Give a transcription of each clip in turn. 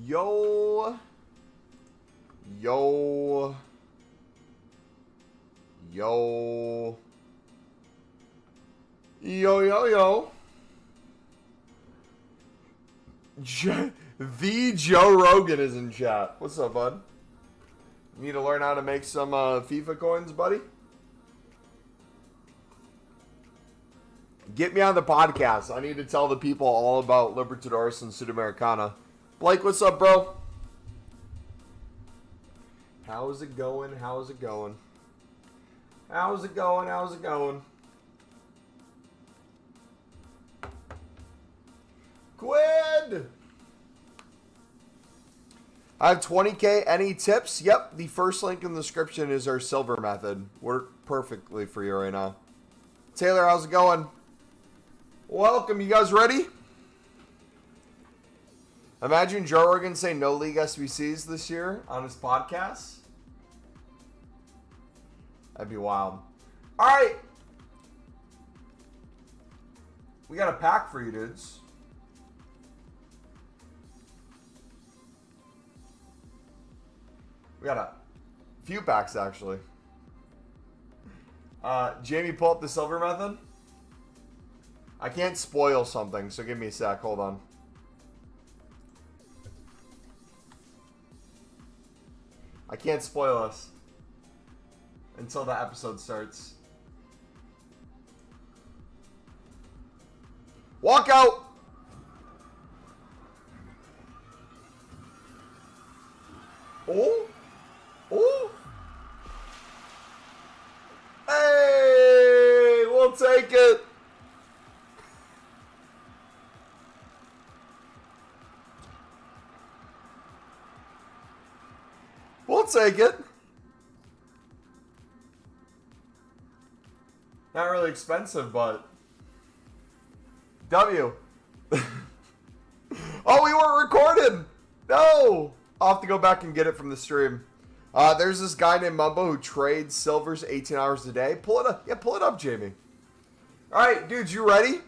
Yo. Yo. Yo. Yo, yo, yo. The Joe Rogan is in chat. What's up, bud? Need to learn how to make some FIFA coins, buddy? Get me on the podcast. I need to tell the people all about Libertadores and Sudamericana. Blake, what's up, bro? How's it going? How's it going? How's it going? How's it going? Quid! I have 20K. Any tips? Yep. The first link in the description is our silver method. Worked perfectly for you right now. Taylor, how's it going? Welcome. You guys ready? Imagine Joe Rogan saying no league SBCs this year on his podcast. That'd be wild. All right. We got a pack for you, dudes. We got a few packs, actually. Jamie, pull up the silver method. I can't spoil something, so give me a sec. Hold on. I can't spoil us until the episode starts. Walk out! Oh! Oh! Hey! We'll take it! We'll take it. Not really expensive, but... W. Oh, we weren't recorded! No! I'll have to go back and get it from the stream. There's this guy named Mumbo who trades silvers 18 hours a day. Pull it up. Yeah, pull it up, Jamie. All right, dudes, you ready?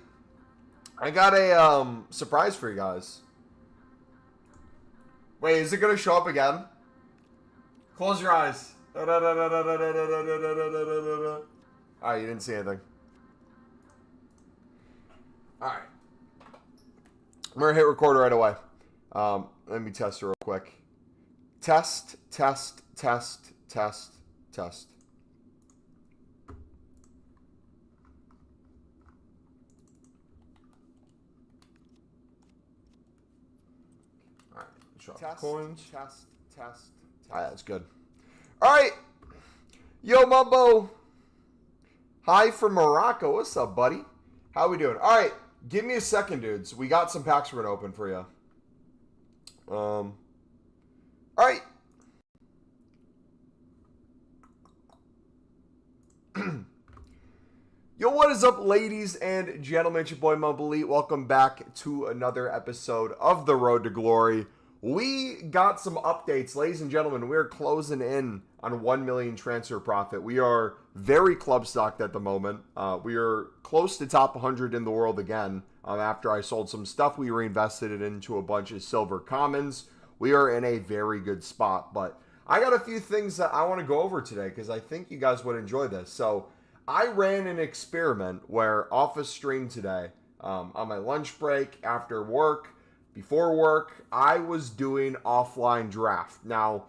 I got a surprise for you guys. Wait, is it going to show up again? Close your eyes. All right, you didn't see anything. All right. I'm going to hit record right away. Let me test it real quick. Test, test, test, test, test. All right, test, coins. Test, test. All right, that's good. All right, yo, Mumbo. Hi from Morocco. What's up, buddy? How we doing? All right, give me a second, dudes. We got some packs we're gonna open for you. All right. Yo, what is up, ladies and gentlemen? It's your boy MumboElite. Welcome back to another episode of The Road to Glory. We got some updates, ladies and gentlemen. We're closing in on 1 million transfer profit. We are very club stocked at the moment. We are close to top 100 in the world again. After I sold some stuff, we reinvested it into a bunch of silver commons. We are in a very good spot, but I got a few things that I want to go over today because I think you guys would enjoy this. So I ran an experiment where off a stream today, on my lunch break, after work, before work, I was doing offline draft. Now,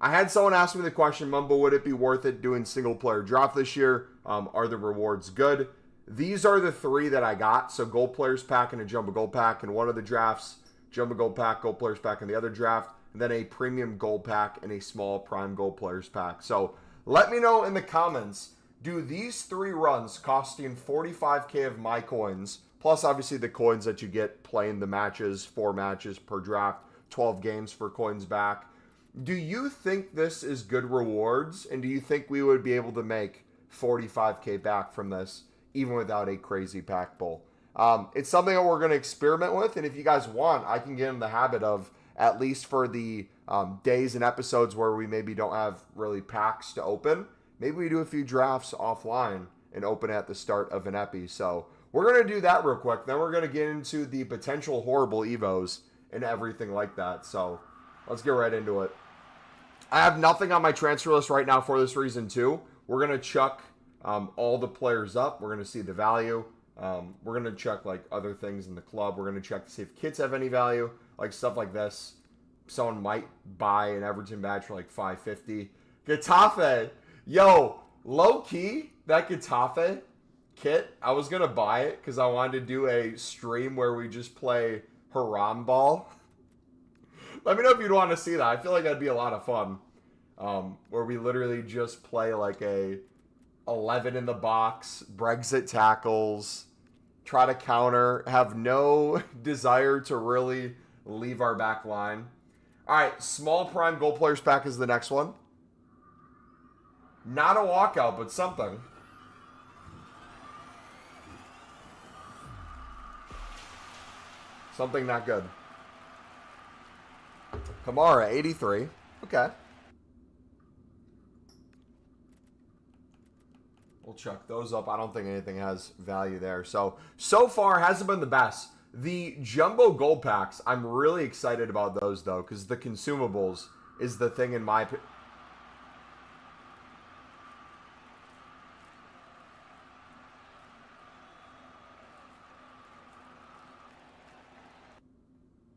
I had someone ask me the question, Mumbo, would it be worth it doing single player draft this year? Are the rewards good? These are the three that I got. So gold players pack and a jumbo gold pack in one of the drafts, jumbo gold pack, gold players pack in the other draft, and then a premium gold pack and a small prime gold players pack. So let me know in the comments, do these three runs costing 45K of my coins, plus obviously the coins that you get playing the matches, 4 matches per draft, 12 games for coins back. Do you think this is good rewards? And do you think we would be able to make 45K back from this, even without a crazy pack pull? It's something that we're going to experiment with. And if you guys want, I can get in the habit of, at least for the days and episodes where we maybe don't have really packs to open, maybe we do a few drafts offline and open at the start of an epi. So we're going to do that real quick. Then we're going to get into the potential horrible evos and everything like that. So Let's get right into it. I have nothing on my transfer list right now for this reason, too. We're going to chuck all the players up. We're going to see the value. We're going to check, like, other things in the club. We're going to check to see if kits have any value, like stuff like this. Someone might buy an Everton badge for, like, $5.50. Getafe. Yo, low-key, that Getafe kit, I was going to buy it because I wanted to do a stream where we just play Haram Ball. Let me know if you'd want to see that. I feel like that'd be a lot of fun. Where we literally just play like a 11 in the box, Brexit tackles, try to counter, have no desire to really leave our back line. All right, small prime goal players pack is the next one. Not a walkout, but something. Something not good. Kamara, 83. Okay. We'll chuck those up. I don't think anything has value there. So far, hasn't been the best. The jumbo gold packs, I'm really excited about those, though, because the consumables is the thing in my opinion.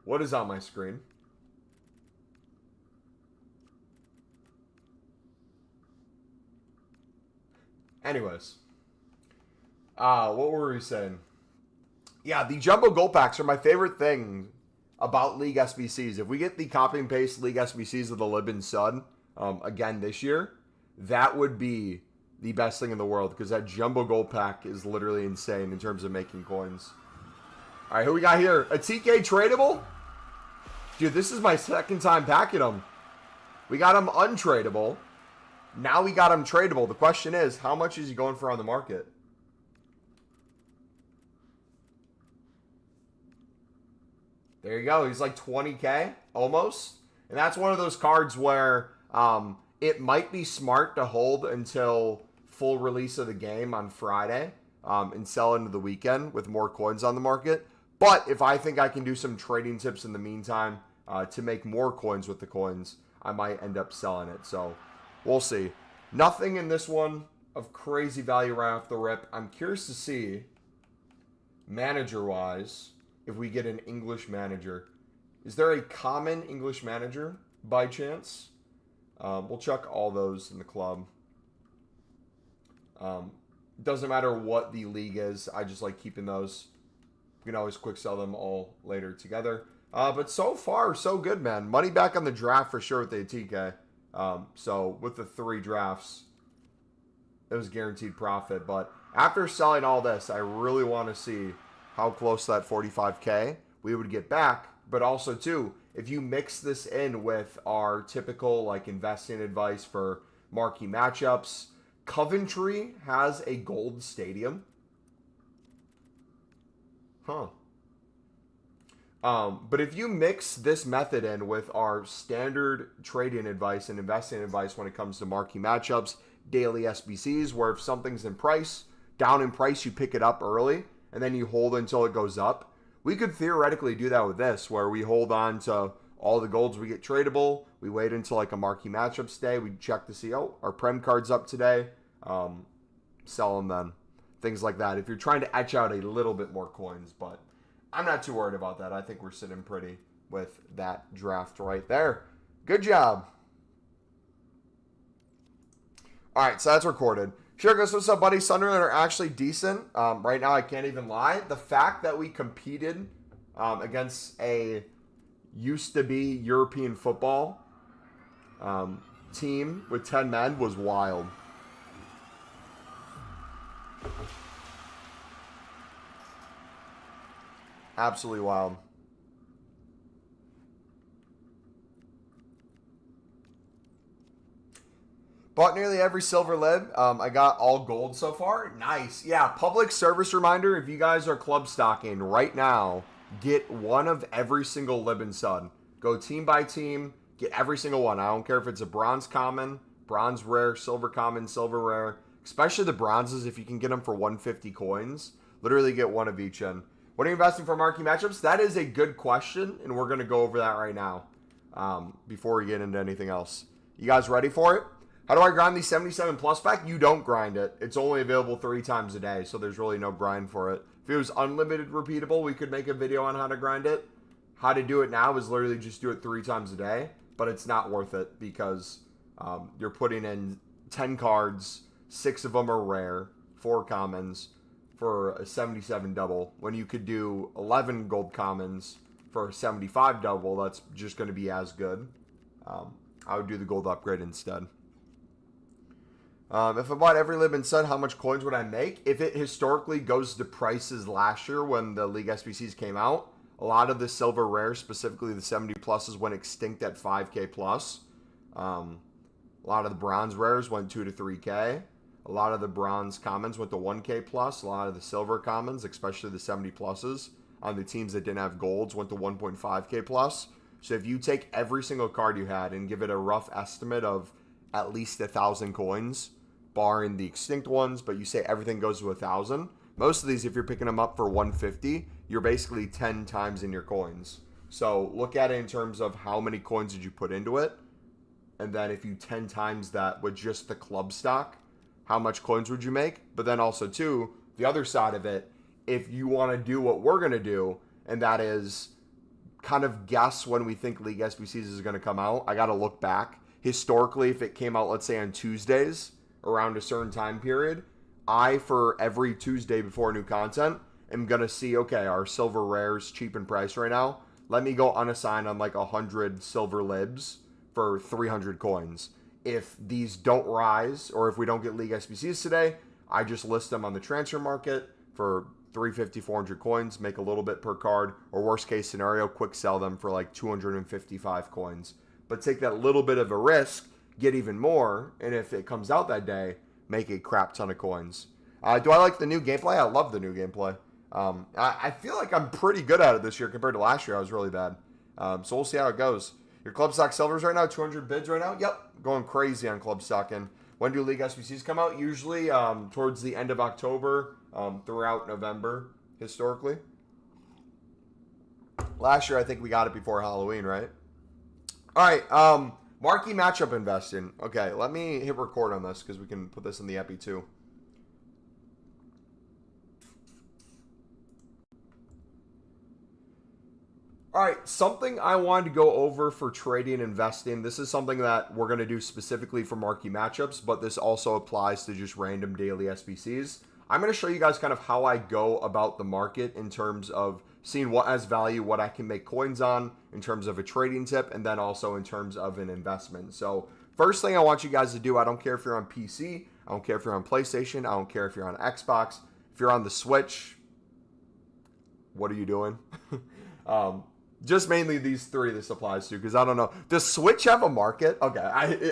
What is on my screen? Anyways. What were we saying? Yeah, the jumbo gold packs are my favorite thing about League SBCs. If we get the copy and paste League SBCs of the Lib and Sud again this year, that would be the best thing in the world because that jumbo gold pack is literally insane in terms of making coins. All right, who we got here? A TK tradable? Dude, this is my second time packing him. We got him untradable. Now we got him tradable. The question is, how much is he going for on the market? There you go. He's like 20K, almost. And that's one of those cards where it might be smart to hold until full release of the game on Friday and sell into the weekend with more coins on the market. But if I think I can do some trading tips in the meantime to make more coins with the coins, I might end up selling it. So we'll see. Nothing in this one of crazy value right off the rip. I'm curious to see, manager-wise, if we get an English manager. Is there a common English manager by chance? We'll check all those in the club. Doesn't matter what the league is. I just like keeping those. We can always quick sell them all later together. But so far, so good, man. Money back on the draft for sure with the TK. So with the 3 drafts, it was guaranteed profit. But after selling all this, I really want to see how close to that 45K we would get back. But also, too, if you mix this in with our typical like investing advice for marquee matchups, Coventry has a gold stadium. Huh. But if you mix this method in with our standard trading advice and investing advice when it comes to marquee matchups, daily SBCs, where if something's in price, down in price, you pick it up early, and then you hold until it goes up. We could theoretically do that with this, where we hold on to all the golds we get tradable. We wait until like a marquee matchups day. We check to see, oh, our Prem card's up today. Sell them then. Things like that. If you're trying to etch out a little bit more coins, but I'm not too worried about that. I think we're sitting pretty with that draft right there. Good job. All right, so that's recorded. Sure, guys, what's up, buddy? Sunderland are actually decent. Right now, I can't even lie. The fact that we competed against a used-to-be European football team with 10 men was wild. Absolutely wild. Bought nearly every silver lib. I got all gold so far. Nice. Yeah, public service reminder. If you guys are club stocking right now, get one of every single lib and sud. Go team by team. Get every single one. I don't care if it's a bronze common, bronze rare, silver common, silver rare. Especially the bronzes, if you can get them for 150 coins. Literally get one of each in. What are you investing for marquee matchups? That is a good question, and we're going to go over that right now. before we get into anything else. You guys ready for it? How do I grind the 77 plus pack? You don't grind it. It's only available 3 times a day, so there's really no grind for it. If it was unlimited repeatable, we could make a video on how to grind it. How to do it now is literally just do it 3 times a day, but it's not worth it because you're putting in 10 cards, 6 of them are rare, 4 commons for a 77 double, when you could do 11 gold commons for a 75 double. That's just going to be as good. I would do the gold upgrade instead. If I bought every lib and said how much coins would I make? If it historically goes to prices last year when the League SBCs came out, a lot of the silver rares, specifically the 70 pluses, went extinct at 5k plus. A lot of the bronze rares went 2 to 3k. A lot of the bronze commons went to 1k plus. A lot of the silver commons, especially the 70 pluses, on the teams that didn't have golds, went to 1.5k plus. So if you take every single card you had and give it a rough estimate of at least 1,000 coins, barring the extinct ones, but you say everything goes to 1,000, most of these, if you're picking them up for 150, you're basically 10 times in your coins. So look at it in terms of how many coins did you put into it, and then if you 10 times that with just the club stock, how much coins would you make? But then also too, the other side of it, if you want to do what we're going to do, and that is kind of guess when we think League SBCs is going to come out. I got to look back. Historically, if it came out, let's say on Tuesdays, around a certain time period, for every Tuesday before new content, am going to see, okay, our silver rares cheap in price right now. Let me go unassigned on like 100 silver libs for 300 coins. If these don't rise, or if we don't get League SBCs today, I just list them on the transfer market for 350, 400 coins, make a little bit per card, or worst case scenario, quick sell them for like 255 coins. But take that little bit of a risk, get even more, and if it comes out that day, make a crap ton of coins. Do I like the new gameplay? I love the new gameplay. I feel like I'm pretty good at it this year compared to last year. I was really bad. So we'll see how it goes. Your club stock silvers right now, 200 bids right now? Yep, going crazy on club stock. And when do League SBCs come out? Usually towards the end of October, throughout November, historically. Last year, I think we got it before Halloween, right? All right, Marquee matchup investing. Okay, let me hit record on this because we can put this in the epi too. All right, something I wanted to go over for trading and investing. This is something that we're going to do specifically for marquee matchups, but this also applies to just random daily SBCs. I'm going to show you guys kind of how I go about the market in terms of seeing what has value, what I can make coins on in terms of a trading tip, and then also in terms of an investment. So first thing I want you guys to do, I don't care if you're on PC, I don't care if you're on PlayStation, I don't care if you're on Xbox, if you're on the Switch, what are you doing? Just mainly these 3 this applies to, because I don't know. Does Switch have a market? Okay,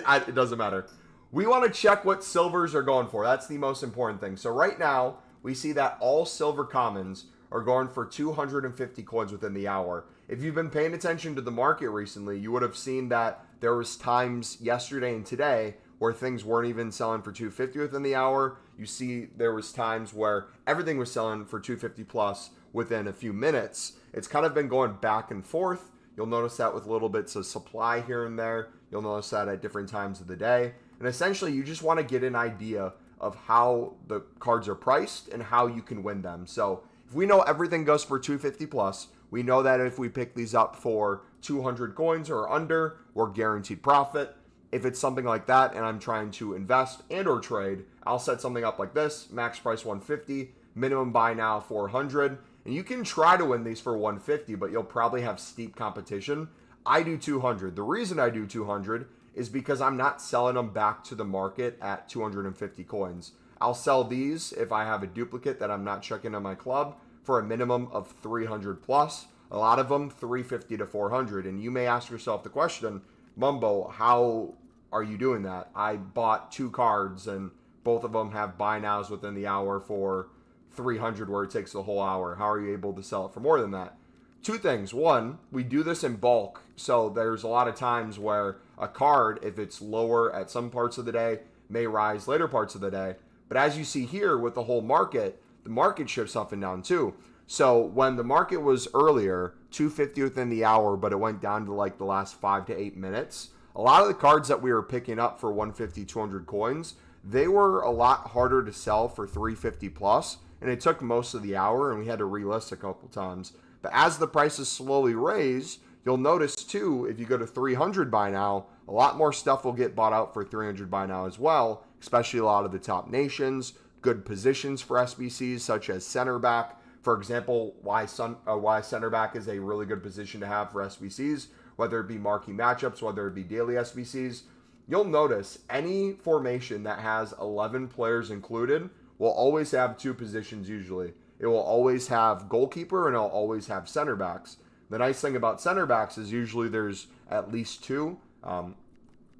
it doesn't matter. We want to check what silvers are going for. That's the most important thing. So right now, we see that all silver commons are going for 250 coins within the hour. If you've been paying attention to the market recently, you would have seen that there was times yesterday and today where things weren't even selling for 250 within the hour. You see there was times where everything was selling for 250 plus within a few minutes. It's kind of been going back and forth. You'll notice that with little bits of supply here and there. You'll notice that at different times of the day. And essentially, you just want to get an idea of how the cards are priced and how you can win them. So if we know everything goes for 250 plus, we know that if we pick these up for 200 coins or under, we're guaranteed profit. If it's something like that and I'm trying to invest and or trade, I'll set something up like this, max price 150, minimum buy now 400. And you can try to win these for 150, but you'll probably have steep competition. I do 200. The reason I do 200 is because I'm not selling them back to the market at 250 coins. I'll sell these if I have a duplicate that I'm not checking on my club for a minimum of 300 plus. A lot of them 350 to 400. And you may ask yourself the question, Mumbo, how are you doing that? I bought 2 cards and both of them have buy nows within the hour for 300 where it takes the whole hour. How are you able to sell it for more than that? 2 things. 1, we do this in bulk. So there's a lot of times where a card, if it's lower at some parts of the day, may rise later parts of the day. But as you see here with the whole market, the market shifts up and down too. So when the market was earlier, 250 within the hour, but it went down to like the last 5 to 8 minutes, a lot of the cards that we were picking up for 150, 200 coins, they were a lot harder to sell for 350 plus, and it took most of the hour, and we had to relist a couple times. But as the prices slowly raise, you'll notice too, if you go to 300 by now, a lot more stuff will get bought out for 300 by now as well, especially a lot of the top nations, good positions for SBCs such as center back. For example, why center back is a really good position to have for SBCs, whether it be marquee matchups, whether it be daily SBCs. You'll notice any formation that has 11 players included will always have two positions usually. It will always have goalkeeper and it'll always have center backs. The nice thing about center backs is usually there's at least two.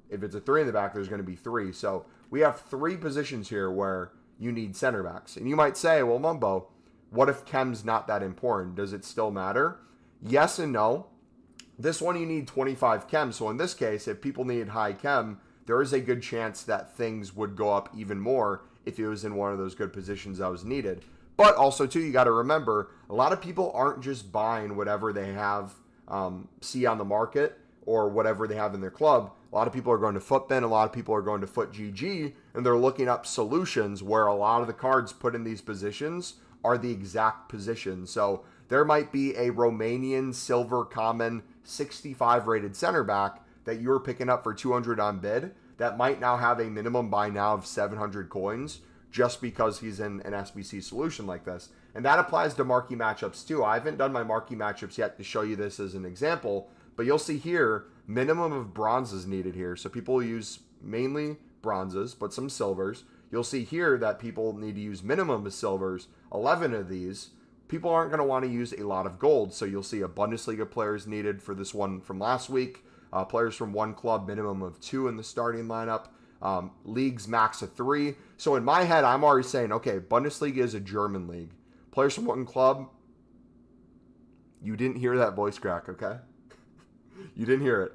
If it's a three in the back, there's going to be three. So we have three positions here where you need center backs. And you might say, well, Mumbo, what if chem's not that important? Does it still matter? Yes and no. This one you need 25 chem. So in this case, if people need high chem, there is a good chance that things would go up even more if it was in one of those good positions that was needed. But also, too, you got to remember, a lot of people aren't just buying whatever they have, see on the market or whatever they have in their club. A lot of people are going to FootBin, a lot of people are going to FootGG, and they're looking up solutions where a lot of the cards put in these positions are the exact position. So there might be a Romanian silver common 65 rated center back that you're picking up for 200 on bid that might now have a minimum buy now of 700 coins just because he's in an SBC solution like this. And that applies to marquee matchups too. I haven't done my marquee matchups yet to show you this as an example, but you'll see here, minimum of bronzes needed here. So people use mainly bronzes, but some silvers. You'll see here that people need to use minimum of silvers, 11 of these. People aren't going to want to use a lot of gold. So you'll see a Bundesliga players needed for this one from last week. Players from one club, minimum of 2 in the starting lineup. Leagues max of 3. So in my head, I'm already saying, okay, Bundesliga is a German league. Players from one club, you didn't hear that voice crack, okay? You didn't hear it.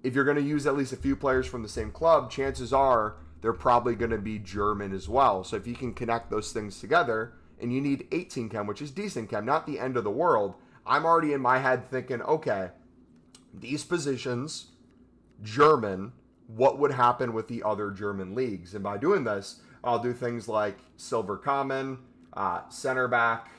If you're going to use at least a few players from the same club, chances are they're probably going to be German as well. So if you can connect those things together, and you need 18 chem, which is decent chem, not the end of the world, I'm already in my head thinking, okay, these positions, German, what would happen with the other German leagues? And by doing this, I'll do things like silver common, center back,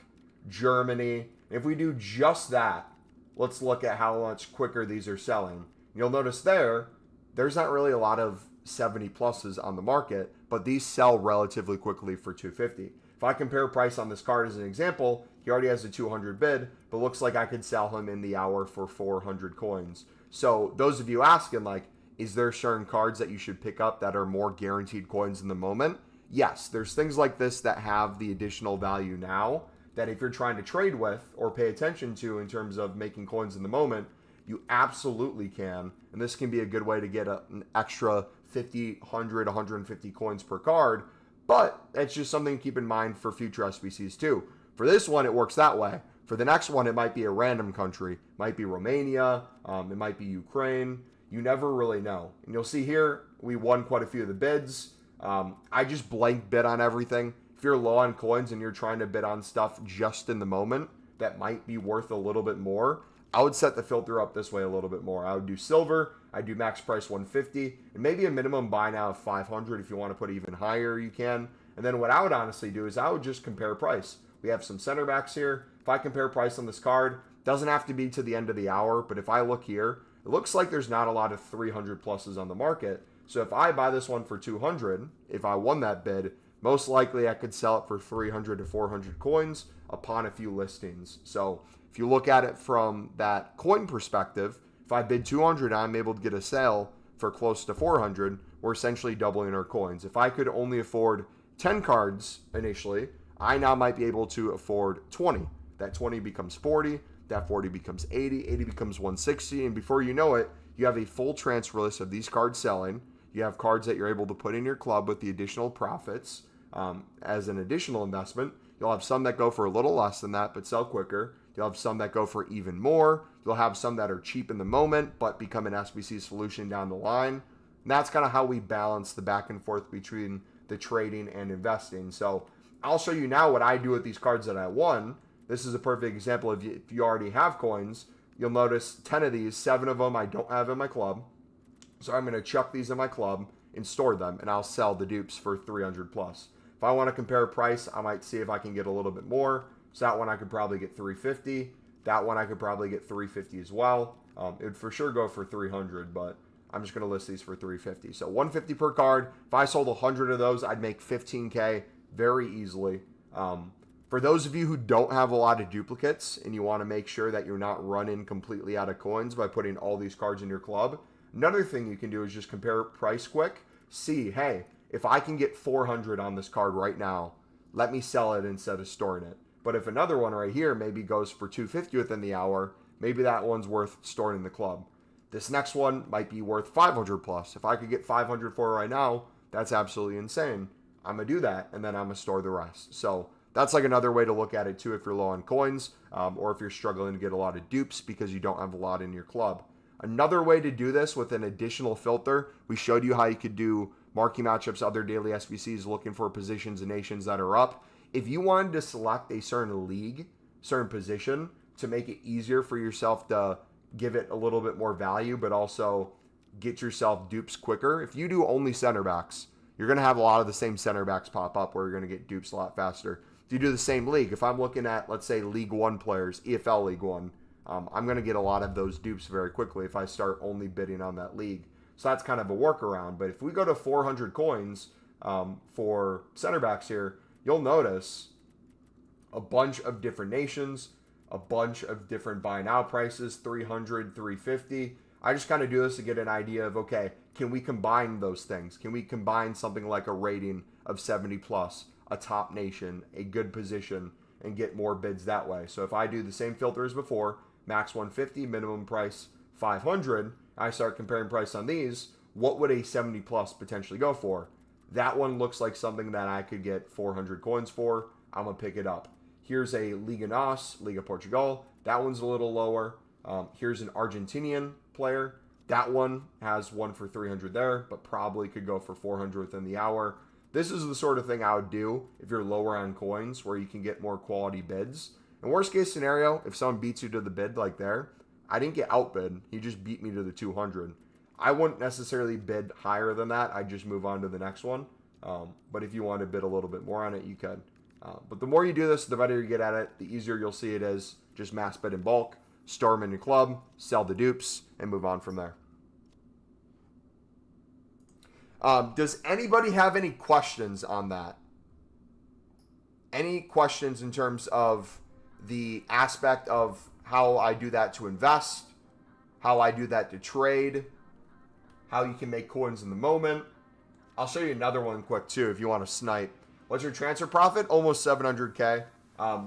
Germany. If we do just that, let's look at how much quicker these are selling. You'll notice there's not really a lot of 70 pluses on the market, but these sell relatively quickly for 250. If I compare price on this card as an example, he already has a 200 bid, but looks like I could sell him in the hour for 400 coins. So those of you asking, like, is there certain cards that you should pick up that are more guaranteed coins in the moment? Yes, there's things like this that have the additional value now that if you're trying to trade with or pay attention to in terms of making coins in the moment, you absolutely can. And this can be a good way to get an extra 50, 100, 150 coins per card. But it's just something to keep in mind for future SBCs too. For this one, it works that way. For the next one, it might be a random country. It might be Romania. It might be Ukraine. You never really know. And you'll see here, we won quite a few of the bids. I just blank bid on everything. If you're low on coins and you're trying to bid on stuff just in the moment that might be worth a little bit more, I would set the filter up this way a little bit more. I would do silver. I'd do max price 150 and maybe a minimum buy now of 500. If you want to put even higher, you can. And then what I would honestly do is I would just compare price. We have some center backs here. If I compare price on this card, doesn't have to be to the end of the hour, but if I look here, it looks like there's not a lot of 300 pluses on the market. So if I buy this one for 200, if I won that bid, most likely I could sell it for 300 to 400 coins upon a few listings. So if you look at it from that coin perspective, if I bid 200, I'm able to get a sale for close to 400. We're essentially doubling our coins. If I could only afford 10 cards initially, I now might be able to afford 20. That 20 becomes 40. That 40 becomes 80. 80 becomes 160. And before you know it, you have a full transfer list of these cards selling. You have cards that you're able to put in your club with the additional profits as an additional investment. You'll have some that go for a little less than that, but sell quicker. You'll have some that go for even more. You'll have some that are cheap in the moment, but become an SBC solution down the line. And that's kind of how we balance the back and forth between the trading and investing. So I'll show you now what I do with these cards that I won. This is a perfect example. If you already have coins, you'll notice 10 of these, 7 of them I don't have in my club. So I'm going to chuck these in my club and store them, and I'll sell the dupes for 300 plus. If I want to compare price, I might see if I can get a little bit more. So that one I could probably get 350. That one I could probably get 350 as well. It would for sure go for 300, but I'm just going to list these for 350. So 150 per card. If I sold 100 of those, I'd make 15K very easily. For those of you who don't have a lot of duplicates and you want to make sure that you're not running completely out of coins by putting all these cards in your club, another thing you can do is just compare price quick. See, hey, if I can get 400 on this card right now, let me sell it instead of storing it. But if another one right here maybe goes for 250 within the hour, maybe that one's worth storing in the club. This next one might be worth 500 plus. If I could get 500 for it right now, that's absolutely insane. I'm going to do that, and then I'm going to store the rest. So that's like another way to look at it too if you're low on coins, or if you're struggling to get a lot of dupes because you don't have a lot in your club. Another way to do this with an additional filter, we showed you how you could do marquee matchups, other daily SBCs, looking for positions and nations that are up. If you wanted to select a certain league, certain position, to make it easier for yourself to give it a little bit more value, but also get yourself dupes quicker. If you do only center backs, you're going to have a lot of the same center backs pop up where you're going to get dupes a lot faster. If you do the same league, if I'm looking at, let's say, League 1 players, EFL League 1, I'm going to get a lot of those dupes very quickly if I start only bidding on that league. So that's kind of a workaround. But if we go to 400 coins for center backs here, you'll notice a bunch of different nations, a bunch of different buy now prices, 300, 350. I just kind of do this to get an idea of, okay, can we combine those things? Can we combine something like a rating of 70 plus, a top nation, a good position, and get more bids that way? So if I do the same filter as before, max 150, minimum price 500, I start comparing price on these, what would a 70 plus potentially go for? That one looks like something that I could get 400 coins for. I'm going to pick it up. Here's a Liga NOS, Liga Portugal. That one's a little lower. Here's an Argentinian player. That one has one for 300 there, but probably could go for 400 within the hour. This is the sort of thing I would do if you're lower on coins, where you can get more quality bids. In worst case scenario, if someone beats you to the bid like there, I didn't get outbid. He just beat me to the 200. I wouldn't necessarily bid higher than that. I'd just move on to the next one. But if you want to bid a little bit more on it, you could. But the more you do this, the better you get at it, the easier you'll see it is. Just mass bid in bulk, store them in your club, sell the dupes, and move on from there. Does anybody have any questions on that? Any questions in terms of the aspect of how I do that to invest, how I do that to trade, how you can make coins in the moment? I'll show you another one quick too if you want to snipe. What's your transfer profit? Almost 700K.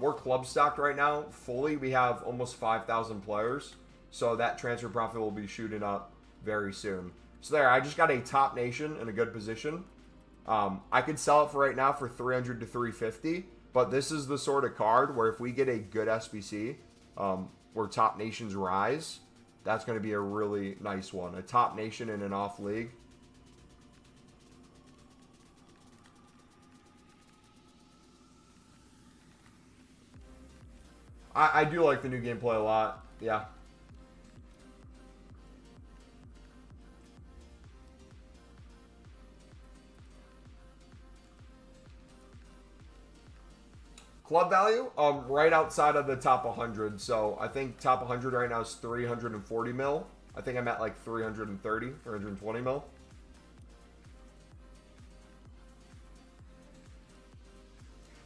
We're club stocked right now. Fully, we have almost 5,000 players. So that transfer profit will be shooting up very soon. So there, I just got a top nation in a good position. I could sell it for right now for 300 to 350. But this is the sort of card where if we get a good SBC, where top nations rise, that's going to be a really nice one. A top nation in an off league. I do like the new gameplay a lot. Yeah. Club value, right outside of the top 100. So I think top 100 right now is 340 mil. I think I'm at like 330, 320 mil.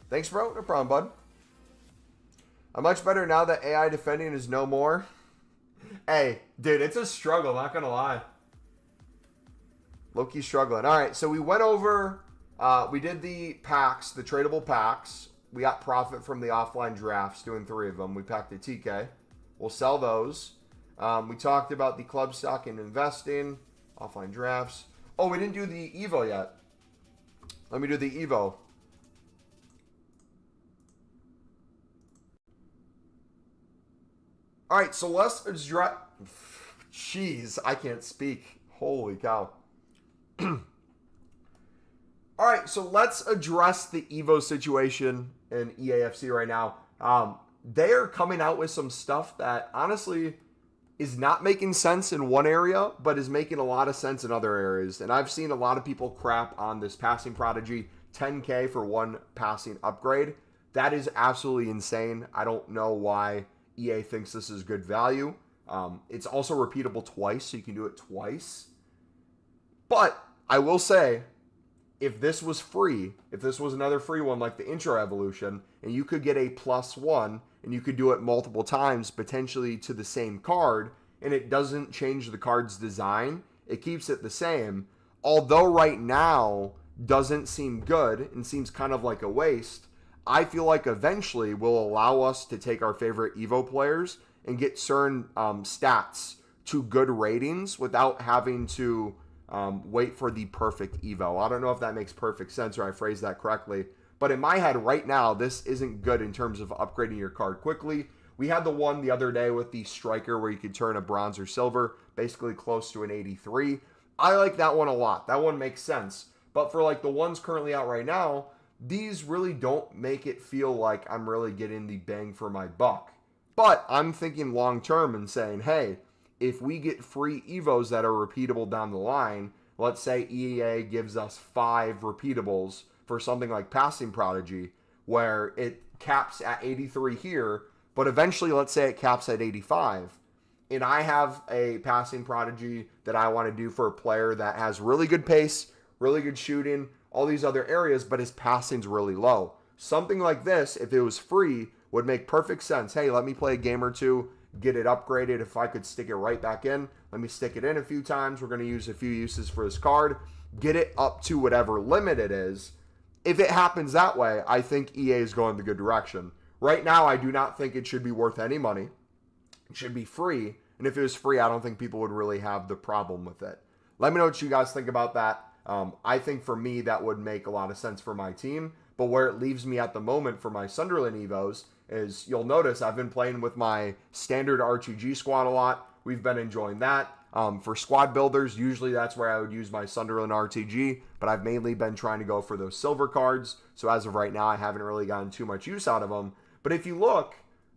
Thanks, bro. No problem, bud. I'm much better now that AI defending is no more. Hey, dude, it's a struggle, not gonna lie. Low-key struggling. All right, so we went over, we did the packs, the tradable packs. We got profit from the offline drafts, doing 3 of them. We packed a TK. We'll sell those. We talked about the club stock and investing, offline drafts. Oh, we didn't do the Evo yet. Let me do the Evo. All right, so let's address... Jeez, I can't speak. Holy cow. All right, so let's address the Evo situation in EAFC right now. they're coming out with some stuff that honestly is not making sense in one area, but is making a lot of sense in other areas. And I've seen a lot of people crap on this passing prodigy, 10K for one passing upgrade. That is absolutely insane. I don't know why EA thinks this is good value. It's also repeatable twice, so you can do it twice. But I will say, if this was free, if this was another free one like the Intro Evolution, and you could get a +1, and you could do it multiple times, potentially to the same card, and it doesn't change the card's design, it keeps it the same, although right now doesn't seem good and seems kind of like a waste, I feel like eventually will allow us to take our favorite Evo players and get certain stats to good ratings without having to wait for the perfect Evo. I don't know if that makes perfect sense or I phrased that correctly, but in my head right now, this isn't good in terms of upgrading your card quickly. We had the one the other day with the striker where you could turn a bronze or silver, basically close to an 83. I like that one a lot. That one makes sense. But for like the ones currently out right now, these really don't make it feel like I'm really getting the bang for my buck. But I'm thinking long term and saying, hey, if we get free Evos that are repeatable down the line, let's say EA gives us 5 repeatables for something like Passing Prodigy, where it caps at 83 here, but eventually let's say it caps at 85, and I have a Passing Prodigy that I want to do for a player that has really good pace, really good shooting, all these other areas, but his passing's really low. Something like this, if it was free, would make perfect sense. Hey, let me play a game or two, get it upgraded. If I could stick it right back in, let me stick it in a few times. We're going to use a few uses for this card, get it up to whatever limit it is. If it happens that way, I think EA is going the good direction. Right now, I do not think it should be worth any money. It should be free. And if it was free, I don't think people would really have the problem with it. Let me know what you guys think about that. I think for me, that would make a lot of sense for my team. But where it leaves me at the moment for my Sunderland Evos is, you'll notice I've been playing with my standard RTG squad a lot. We've been enjoying that. For squad builders, usually that's where I would use my Sunderland RTG, but I've mainly been trying to go for those silver cards. So as of right now, I haven't really gotten too much use out of them. But if you look,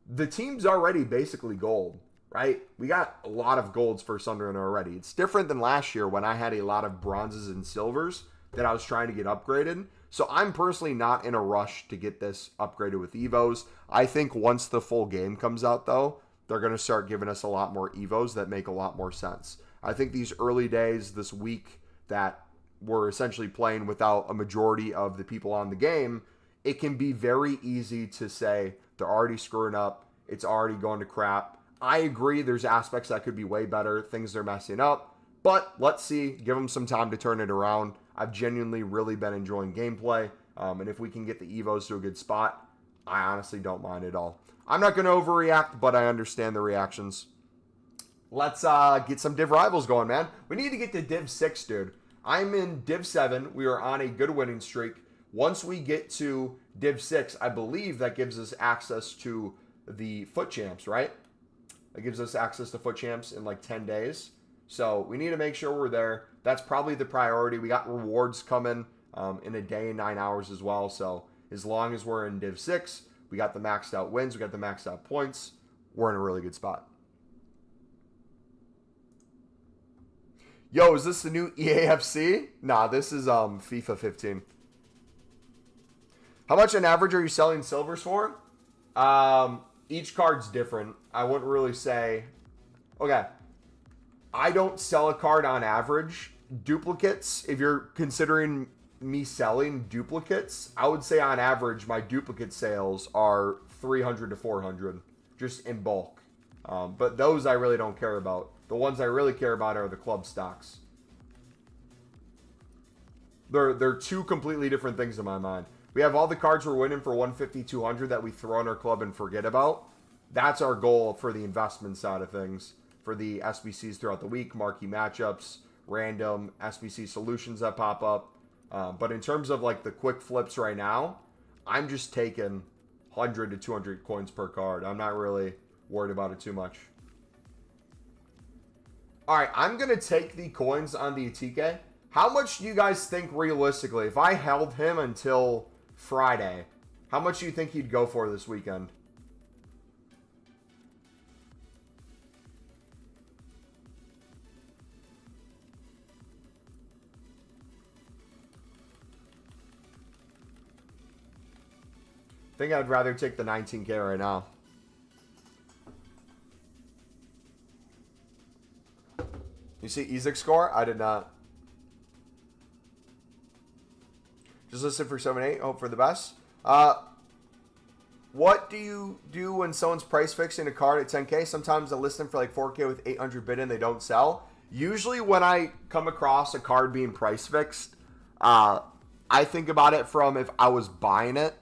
the team's already basically gold, right? We got a lot of golds for Sunderland already. It's different than last year when I had a lot of bronzes and silvers that I was trying to get upgraded. So I'm personally not in a rush to get this upgraded with Evos. I think once the full game comes out, though, they're going to start giving us a lot more Evos that make a lot more sense. I think these early days, this week that we're essentially playing without a majority of the people on the game, it can be very easy to say they're already screwing up, it's already going to crap. I agree there's aspects that could be way better, things they're messing up, but let's see, give them some time to turn it around. I've genuinely really been enjoying gameplay, and if we can get the Evos to a good spot, I honestly don't mind at all. I'm not going to overreact, but I understand the reactions. Let's get some Div Rivals going, man. We need to get to Div 6, dude. I'm in Div 7. We are on a good winning streak. Once we get to Div 6, I believe that gives us access to the Foot Champs, right? It gives us access to Foot Champs in like 10 days. So we need to make sure we're there. That's probably the priority. We got rewards coming in a day and 9 hours as well. So as long as we're in Div 6, we got the maxed out wins, we got the maxed out points, we're in a really good spot. Yo, is this the new EAFC? Nah, this is FIFA 15. How much on average are you selling silvers for? Each card's different. I wouldn't really say... Okay. I don't sell a card on average. Duplicates, if you're considering me selling duplicates, I would say on average my duplicate sales are 300 to 400 just in bulk. But those I really don't care about. The ones I really care about are the club stocks. They're two completely different things in my mind. We have all the cards we're winning for 150, 200 that we throw in our club and forget about. That's our goal for the investment side of things. For the SBCs throughout the week, marquee matchups, random SBC solutions that pop up. But in terms of like the quick flips right now, I'm just taking 100 to 200 coins per card. I'm not really worried about it too much. All right, I'm going to take the coins on the Atike. How much do you guys think realistically, if I held him until Friday, how much do you think he'd go for this weekend? I think I'd rather take the 19K right now. You see Ezek score? I did not. Just listen for 7-8. Hope for the best. What do you do when someone's price fixing a card at 10K? Sometimes I list them for like 4K with 800 bid and they don't sell. Usually when I come across a card being price fixed, I think about it from if I was buying it,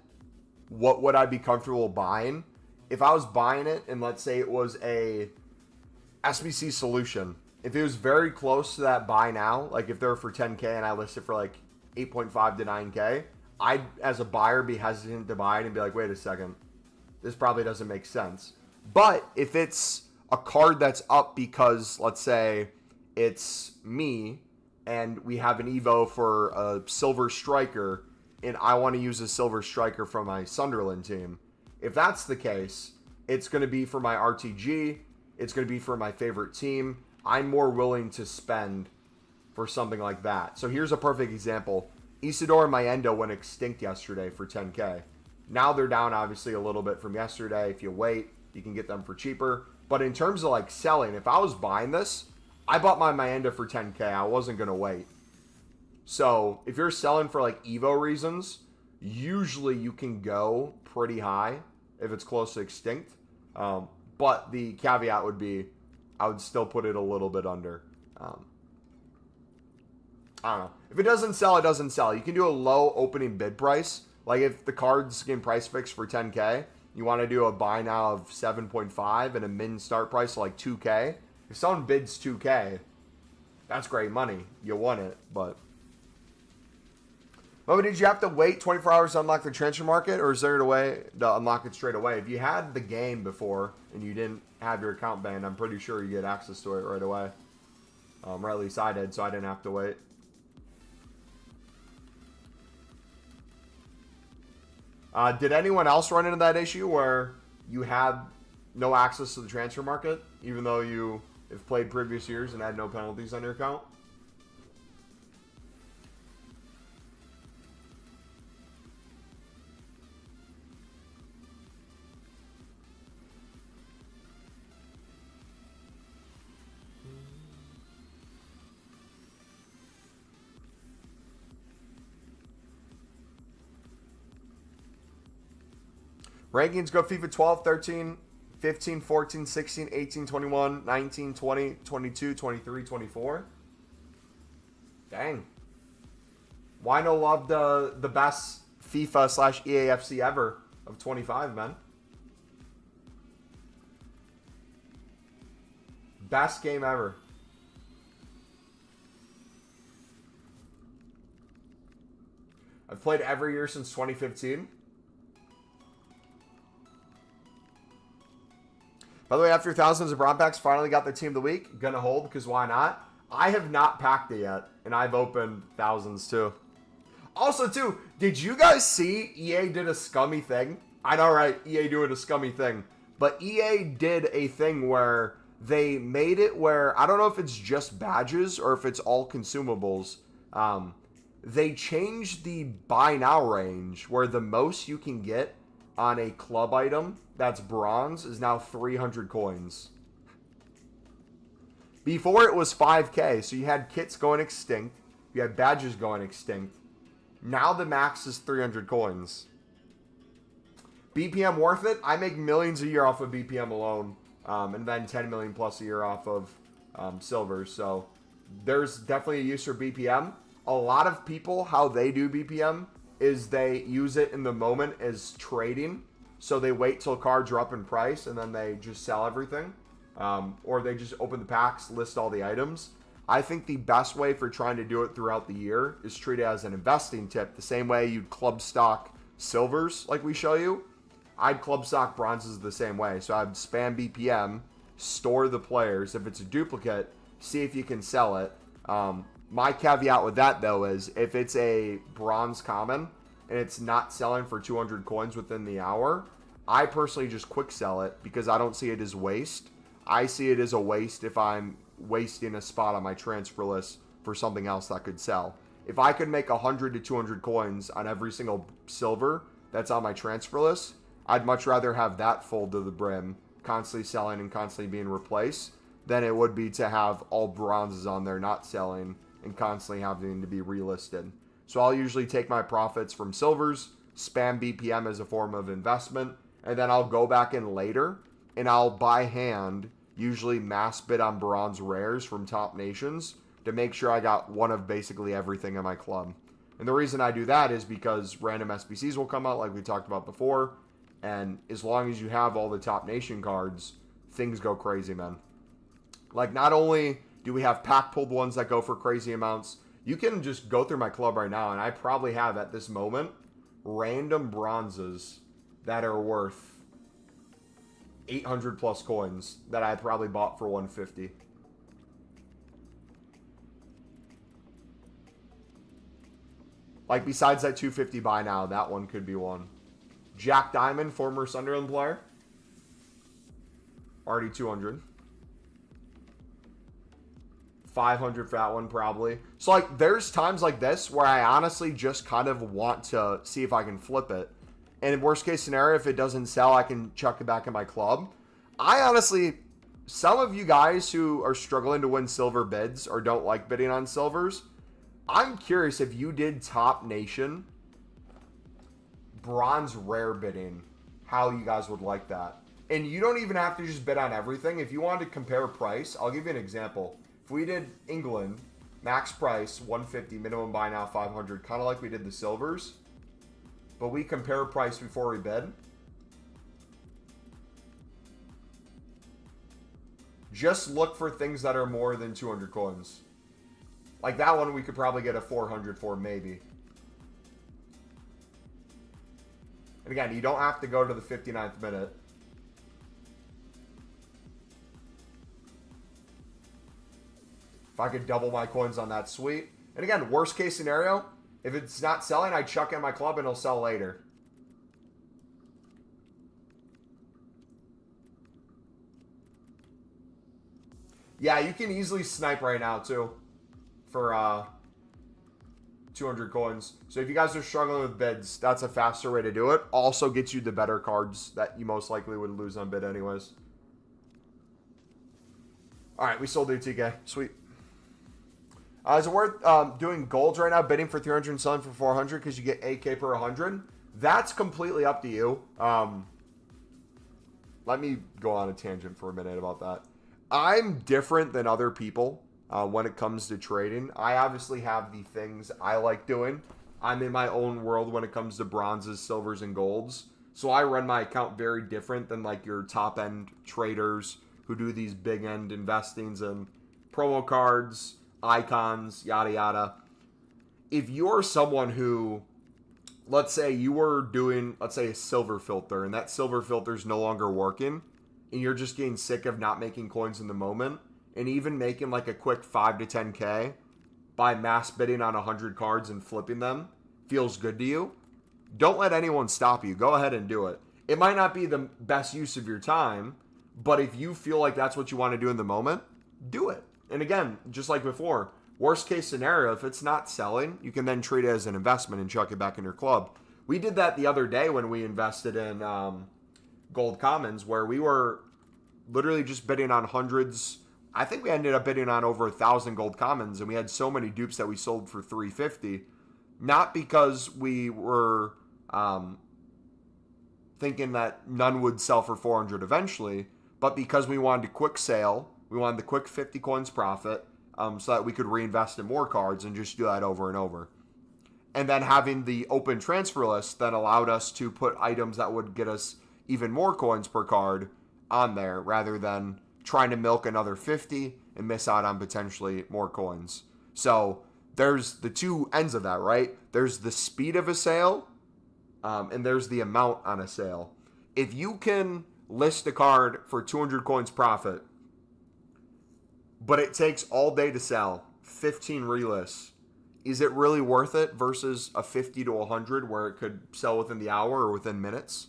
what would I be comfortable buying? If I was buying it and let's say it was a SBC solution, if it was very close to that buy now, like if they're for 10K and I list it for like 8.5 to 9K, I'd, as a buyer, be hesitant to buy it and be like, wait a second, this probably doesn't make sense. But if it's a card that's up because, let's say, it's me and we have an Evo for a silver striker and I want to use a silver striker from my Sunderland team, if that's the case, it's going to be for my RTG, it's going to be for my favorite team. I'm more willing to spend for something like that. So here's a perfect example. Isidore and Mayendo went extinct yesterday for 10K. Now they're down obviously a little bit from yesterday. If you wait, you can get them for cheaper. But in terms of like selling, if I was buying this, I bought my Mayenda for 10K. I wasn't going to wait. So if you're selling for like Evo reasons, usually you can go pretty high if it's close to extinct. But the caveat would be I would still put it a little bit under. I don't know. If it doesn't sell, it doesn't sell. You can do a low opening bid price. Like if the card's getting price fixed for 10K, you want to do a buy now of 7.5 and a min start price of like 2K. If someone bids 2K, that's great money. You won it, but... But did you have to wait 24 hours to unlock the transfer market, or is there a way to unlock it straight away? If you had the game before and you didn't have your account banned, I'm pretty sure you get access to it right away. Or at least I did, so I didn't have to wait. Did anyone else run into that issue where you had no access to the transfer market, even though you have played previous years and had no penalties on your account? Rankings go FIFA 12, 13, 15, 14, 16, 18, 21, 19, 20, 22, 23, 24. Dang. Wino loved the best FIFA / EAFC ever of 25, man. Best game ever. I've played every year since 2015. By the way, after thousands of Braun packs, finally got the team of the week. Gonna hold, because why not? I have not packed it yet, and I've opened thousands too. Also, too, did you guys see EA did a scummy thing? I know, right? EA doing a scummy thing. But EA did a thing where they made it where, I don't know if it's just badges or if it's all consumables. They changed the buy now range where the most you can get on a club item that's bronze is now 300 coins. Before it was 5K, so you had kits going extinct, you had badges going extinct. Now the max is 300 coins. BPM worth it? I make millions a year off of BPM alone, and then 10 million plus a year off of silver. So there's definitely a use for BPM. A lot of people, how they do BPM is they use it in the moment as trading. So they wait till cards are up in price and then they just sell everything. Or they just open the packs, list all the items. I think the best way for trying to do it throughout the year is treat it as an investing tip. The same way you'd club stock silvers like we show you. I'd club stock bronzes the same way. So I'd spam BPM, store the players. If it's a duplicate, see if you can sell it. My caveat with that, though, is if it's a bronze common and it's not selling for 200 coins within the hour, I personally just quick sell it because I don't see it as waste. I see it as a waste if I'm wasting a spot on my transfer list for something else that could sell. If I could make 100 to 200 coins on every single silver, that's on my transfer list, I'd much rather have that full to the brim, constantly selling and constantly being replaced, than it would be to have all bronzes on there not selling and constantly having to be relisted. So I'll usually take my profits from silvers, spam BPM as a form of investment, and then I'll go back in later and I'll buy hand, usually mass bid on bronze rares from top nations to make sure I got one of basically everything in my club. And the reason I do that is because random SBCs will come out like we talked about before, and as long as you have all the top nation cards, things go crazy, man. Like, not only do we have pack pulled ones that go for crazy amounts, you can just go through my club right now, and I probably have at this moment random bronzes that are worth 800 plus coins that I probably bought for 150. Like, besides that 250 buy now, that one could be one. Jack Diamond, former Sunderland player. Already 200. 500 for that one, probably. So, like, there's times like this where I honestly just kind of want to see if I can flip it. And in worst case scenario, if it doesn't sell, I can chuck it back in my club. I honestly, some of you guys who are struggling to win silver bids or don't like bidding on silvers, I'm curious if you did top nation bronze rare bidding, how you guys would like that. And you don't even have to just bid on everything. If you wanted to compare price, I'll give you an example. If we did England, max price 150, minimum buy now 500, kind of like we did the silvers, but we compare price before we bid. Just look for things that are more than 200 coins. Like that one we could probably get a 400 for, maybe. And again, you don't have to go to the 59th minute. If I could double my coins on that, sweet. And again, worst case scenario, if it's not selling, I chuck in my club and it'll sell later. Yeah, you can easily snipe right now too for 200 coins. So if you guys are struggling with bids, that's a faster way to do it. Also gets you the better cards that you most likely would lose on bid anyways. All right, we sold the TK. Sweet. Is it worth doing golds right now, bidding for 300 and selling for 400 because you get 8K per 100? That's completely up to you. Let me go on a tangent for a minute about that. I'm different than other people when it comes to trading. I obviously have the things I like doing. I'm in my own world when it comes to bronzes, silvers, and golds. So I run my account very different than like your top-end traders who do these big-end investings and promo cards, icons, yada yada. If you're someone who, let's say you were doing, let's say a silver filter, and that silver filter is no longer working, and you're just getting sick of not making coins in the moment, and even making like a quick 5 to 10K by mass bidding on 100 cards and flipping them feels good to you, don't let anyone stop you. Go ahead and do it. It might not be the best use of your time, but if you feel like that's what you want to do in the moment, do it. And again, just like before, worst case scenario, if it's not selling, you can then treat it as an investment and chuck it back in your club. We did that the other day when we invested in gold commons, where we were literally just bidding on hundreds. I think we ended up bidding on over 1,000 gold commons, and we had so many dupes that we sold for 350. Not because we were thinking that none would sell for 400 eventually, but because we wanted a quick sale. We wanted the quick 50 coins profit so that we could reinvest in more cards and just do that over and over. And then having the open transfer list that allowed us to put items that would get us even more coins per card on there rather than trying to milk another 50 and miss out on potentially more coins. So there's the two ends of that, right? There's the speed of a sale and there's the amount on a sale. If you can list a card for 200 coins profit, but it takes all day to sell, 15 relists, is it really worth it versus a 50 to 100 where it could sell within the hour or within minutes?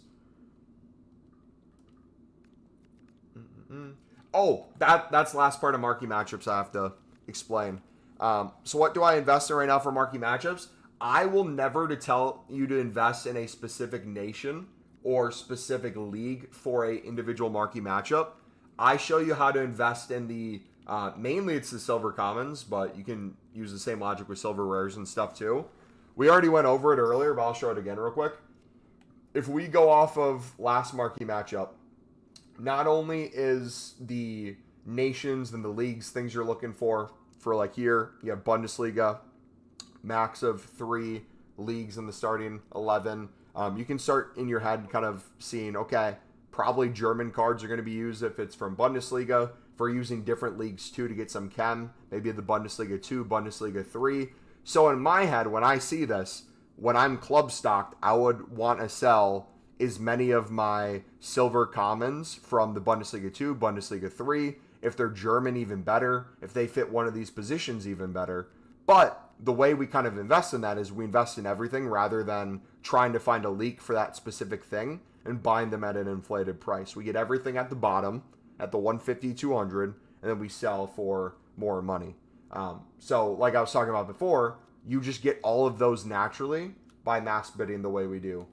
Oh, that's the last part of marquee matchups I have to explain. So what do I invest in right now for marquee matchups? I will never to tell you to invest in a specific nation or specific league for a individual marquee matchup. I show you how to invest in the mainly it's the silver commons, but you can use the same logic with silver rares and stuff too. We already went over it earlier, but I'll show it again real quick. If we go off of last marquee matchup, not only is the nations and the leagues things you're looking for like here, you have Bundesliga, max of 3 leagues in the starting 11. You can start in your head kind of seeing, okay, probably German cards are going to be used if it's from Bundesliga. For using different leagues too to get some chem, maybe the Bundesliga 2, Bundesliga 3. So in my head, when I see this, when I'm club stocked, I would want to sell as many of my silver commons from the Bundesliga 2, Bundesliga 3. If they're German, even better. If they fit one of these positions, even better. But the way we kind of invest in that is we invest in everything rather than trying to find a leak for that specific thing and buying them at an inflated price. We get everything at the bottom, at the 150, 200, and then we sell for more money. So like I was talking about before, you just get all of those naturally by mass bidding the way we do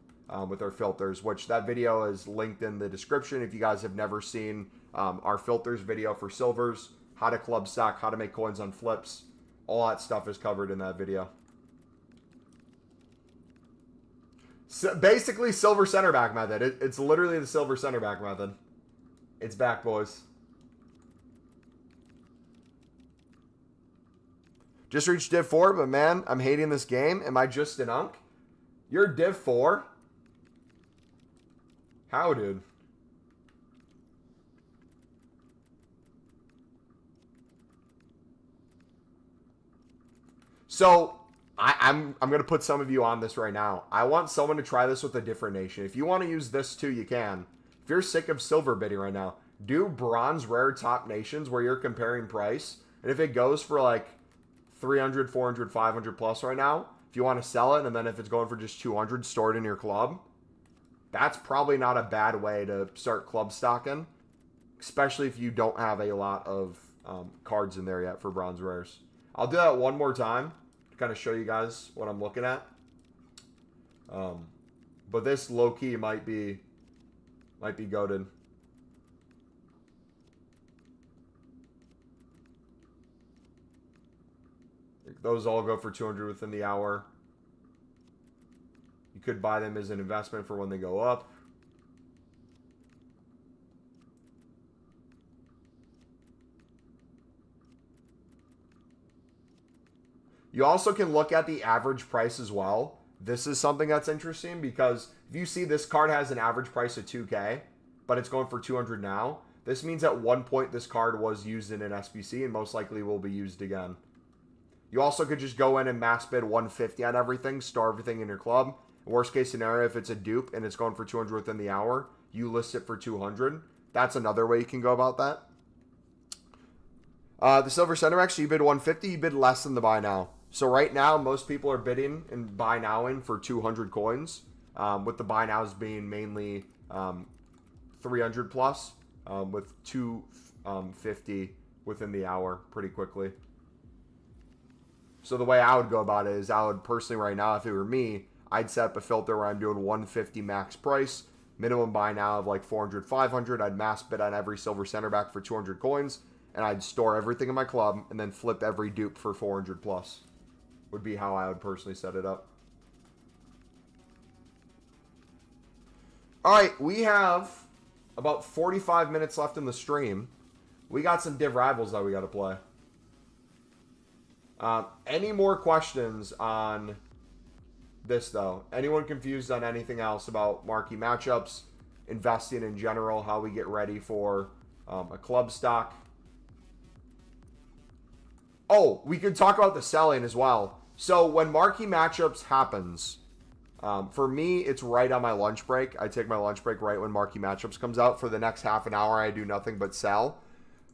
with our filters, which that video is linked in the description. If you guys have never seen our filters video for silvers, how to club stock, how to make coins on flips, all that stuff is covered in that video. So basically, silver center back method. It's literally the silver center back method. It's back, boys. Just reached Div 4, but man, I'm hating this game. Am I just an unk? You're Div 4? How, dude? So, I'm going to put some of you on this right now. I want someone to try this with a different nation. If you want to use this too, you can. If you're sick of silver bidding right now, do bronze rare top nations where you're comparing price. And if it goes for like 300, 400, 500 plus right now, if you want to sell it, and then if it's going for just 200, store it in your club. That's probably not a bad way to start club stocking, especially if you don't have a lot of cards in there yet for bronze rares. I'll do that one more time to kind of show you guys what I'm looking at. But this low key might be goated. Those all go for 200 within the hour. You could buy them as an investment for when they go up. You also can look at the average price as well. This is something that's interesting because if you see this card has an average price of 2K, but it's going for 200 now, this means at one point this card was used in an SBC and most likely will be used again. You also could just go in and mass bid 150 on everything, store everything in your club. Worst case scenario, if it's a dupe and it's going for 200 within the hour, you list it for 200. That's another way you can go about that. The silver center X, so you bid 150, you bid less than the buy now. So right now, most people are bidding and buy nowing for 200 coins, with the buy nows being mainly 300 plus, with 250 within the hour pretty quickly. So the way I would go about it is I would personally right now, if it were me, I'd set up a filter where I'm doing 150 max price, minimum buy now of like 400, 500. I'd mass bid on every silver center back for 200 coins, and I'd store everything in my club and then flip every dupe for 400 plus. Would be how I would personally set it up. All right, we have about 45 minutes left in the stream. We got some Div Rivals that we got to play. Any more questions on this, though? Anyone confused on anything else about marquee matchups, investing in general, how we get ready for a club stock? Oh, we could talk about the selling as well. So when marquee matchups happens, for me, it's right on my lunch break. I take my lunch break right when marquee matchups comes out. For the next half an hour, I do nothing but sell.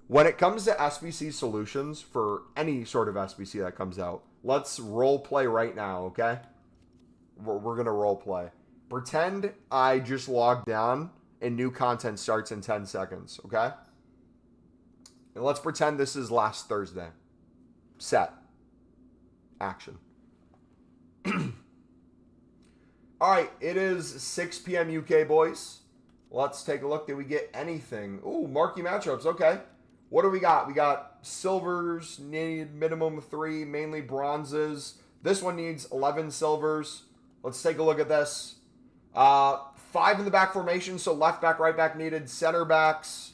When it comes to SBC solutions, for any sort of SBC that comes out, let's role play right now, okay? We're going to role play. Pretend I just logged on and new content starts in 10 seconds, okay? And let's pretend this is last Thursday. Set. Action. All right, it is 6 p.m. UK, boys. Let's take a look. Did we get anything? Ooh, marquee matchups. Okay. What do we got? We got silvers, need minimum 3, mainly bronzes. This one needs 11 silvers. Let's take a look at this. 5 in the back formation, so left back, right back needed. Center backs,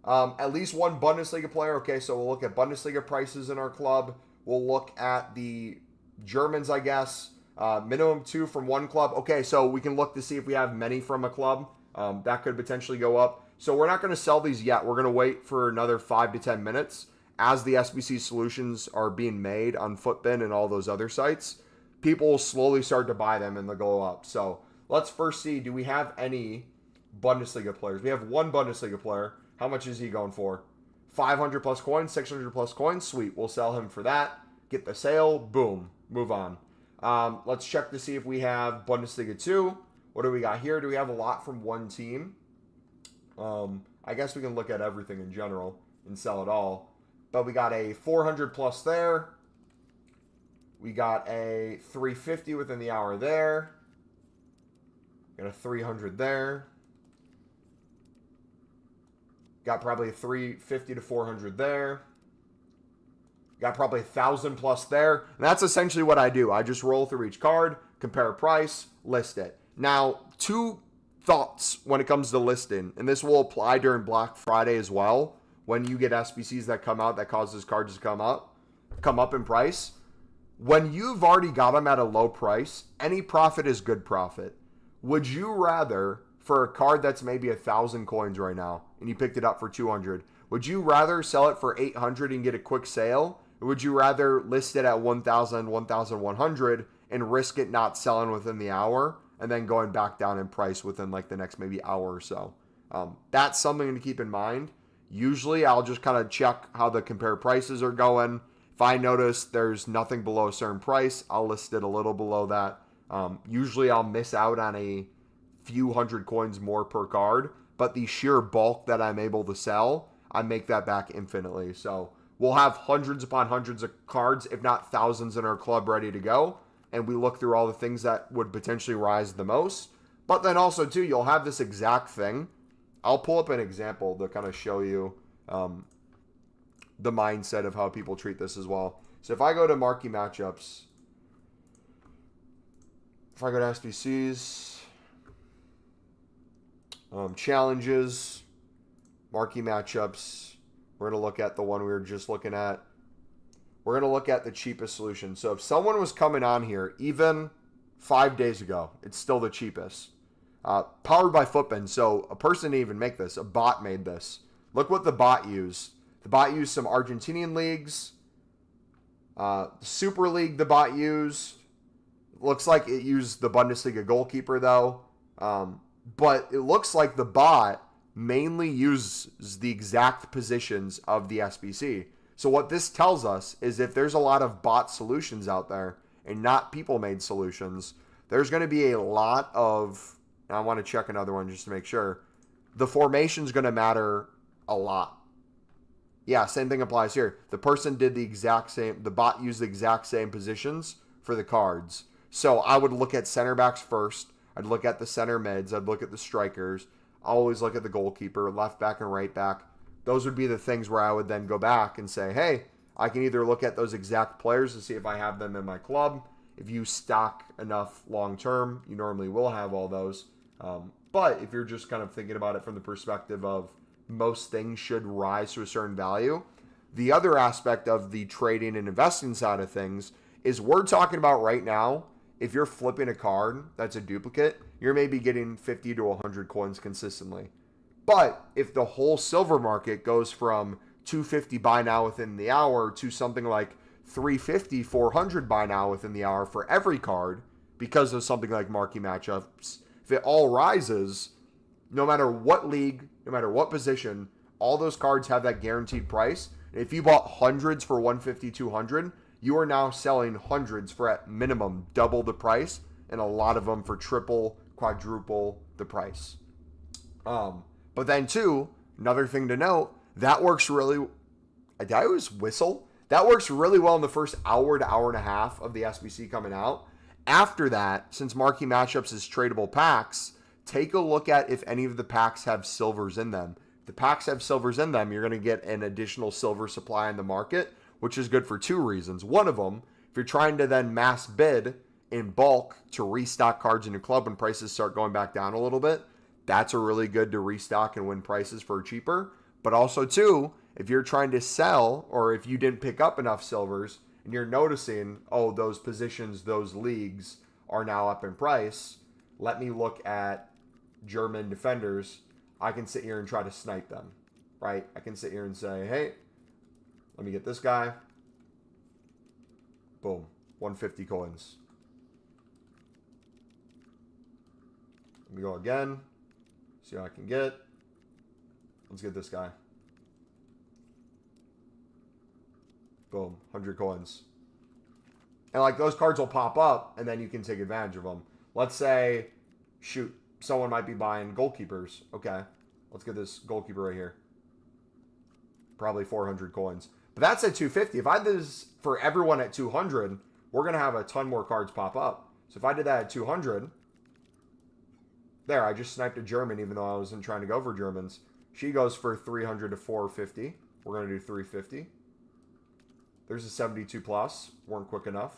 at least one Bundesliga player. Okay, so we'll look at Bundesliga prices in our club. We'll look at the Germans, I guess. Minimum 2 from one club. Okay, so we can look to see if we have many from a club. That could potentially go up. So we're not going to sell these yet. We're going to wait for another 5 to 10 minutes as the SBC solutions are being made on Footbin and all those other sites. People will slowly start to buy them and they'll go up. So let's first see, do we have any Bundesliga players? We have one Bundesliga player. How much is he going for? 500 plus coins, 600 plus coins. Sweet. We'll sell him for that. Get the sale. Boom. Move on. Let's check to see if we have Bundesliga 2. What do we got here? Do we have a lot from one team? I guess we can look at everything in general and sell it all. But we got a 400 plus there. We got a 350 within the hour there. Got a 300 there. Got probably a 350 to 400 there. Got probably 1,000 plus there. And that's essentially what I do. I just roll through each card, compare price, list it. Now, 2 thoughts when it comes to listing, and this will apply during Black Friday as well, when you get SBCs that come out that causes cards to come up in price. When you've already got them at a low price, any profit is good profit. Would you rather, for a card that's maybe 1,000 coins right now, and you picked it up for 200, would you rather sell it for 800 and get a quick sale? Or would you rather list it at 1,000, 1,100 and risk it not selling within the hour and then going back down in price within like the next maybe hour or so? That's something to keep in mind. Usually I'll just kind of check how the compare prices are going. If I notice there's nothing below a certain price, I'll list it a little below that. Usually I'll miss out on a few hundred coins more per card, but the sheer bulk that I'm able to sell, I make that back infinitely. So we'll have hundreds upon hundreds of cards, if not thousands, in our club ready to go. And we look through all the things that would potentially rise the most. But then also, too, you'll have this exact thing. I'll pull up an example to kind of show you the mindset of how people treat this as well. So if I go to marquee matchups, if I go to SBCs, challenges, marquee matchups, we're going to look at the one we were just looking at. We're going to look at the cheapest solution. So if someone was coming on here, even 5 days ago, it's still the cheapest. Powered by Footbin. So a person didn't even make this. A bot made this. Look what the bot used. The bot used some Argentinian leagues. Super League the bot used. Looks like it used the Bundesliga goalkeeper though. But it looks like the bot mainly uses the exact positions of the SBC. So what this tells us is if there's a lot of bot solutions out there and not people-made solutions, there's going to be a lot of, and I want to check another one just to make sure, the formation's going to matter a lot. Yeah, same thing applies here. The person did the exact same, the bot used the exact same positions for the cards. So I would look at center backs first. I'd look at the center mids. I'd look at the strikers. I always look at the goalkeeper, left back and right back. Those would be the things where I would then go back and say, hey, I can either look at those exact players to see if I have them in my club. If you stock enough long term, you normally will have all those. But if you're just kind of thinking about it from the perspective of most things should rise to a certain value, the other aspect of the trading and investing side of things is we're talking about right now, if you're flipping a card that's a duplicate, you're maybe getting 50 to 100 coins consistently. But if the whole silver market goes from 250 buy now within the hour to something like 350, 400 buy now within the hour for every card, because of something like marquee matchups, if it all rises, no matter what league, no matter what position, all those cards have that guaranteed price. And if you bought hundreds for 150, 200, you are now selling hundreds for at minimum double the price, and a lot of them for triple, quadruple the price. But then too, another thing to note, that works really, did I always whistle? That works really well in the first hour to hour and a half of the SBC coming out. After that, since Marquee Matchups is tradable packs, take a look at if any of the packs have silvers in them. If the packs have silvers in them, you're going to get an additional silver supply in the market, which is good for two reasons. One of them, if you're trying to then mass bid in bulk to restock cards in your club when prices start going back down a little bit, that's a really good to restock and win prices for cheaper. But also, too, if you're trying to sell or if you didn't pick up enough silvers and you're noticing, oh, those positions, those leagues are now up in price, let me look at German defenders. I can sit here and try to snipe them, right? I can sit here and say, hey, let me get this guy. Boom, 150 coins. Let me go again. See what I can get. Let's get this guy. Boom, 100 coins. And like those cards will pop up and then you can take advantage of them. Let's say, shoot, someone might be buying goalkeepers. Okay, let's get this goalkeeper right here. Probably 400 coins. But that's at 250. If I did this for everyone at 200, we're going to have a ton more cards pop up. So if I did that at 200, there, I just sniped a German even though I wasn't trying to go for Germans. She goes for 300 to 450. We're going to do 350. There's a 72 plus. Weren't quick enough.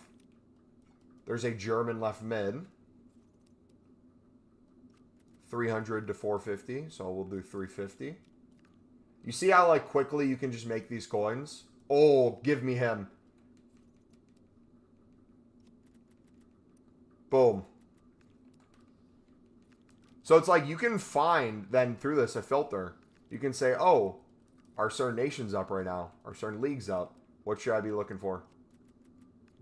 There's a German left mid. 300 to 450. So we'll do 350. You see how like quickly you can just make these coins? Oh, give me him. Boom. So it's like you can find then through this a filter. You can say, oh, our certain nation's up right now. Our certain league's up. What should I be looking for?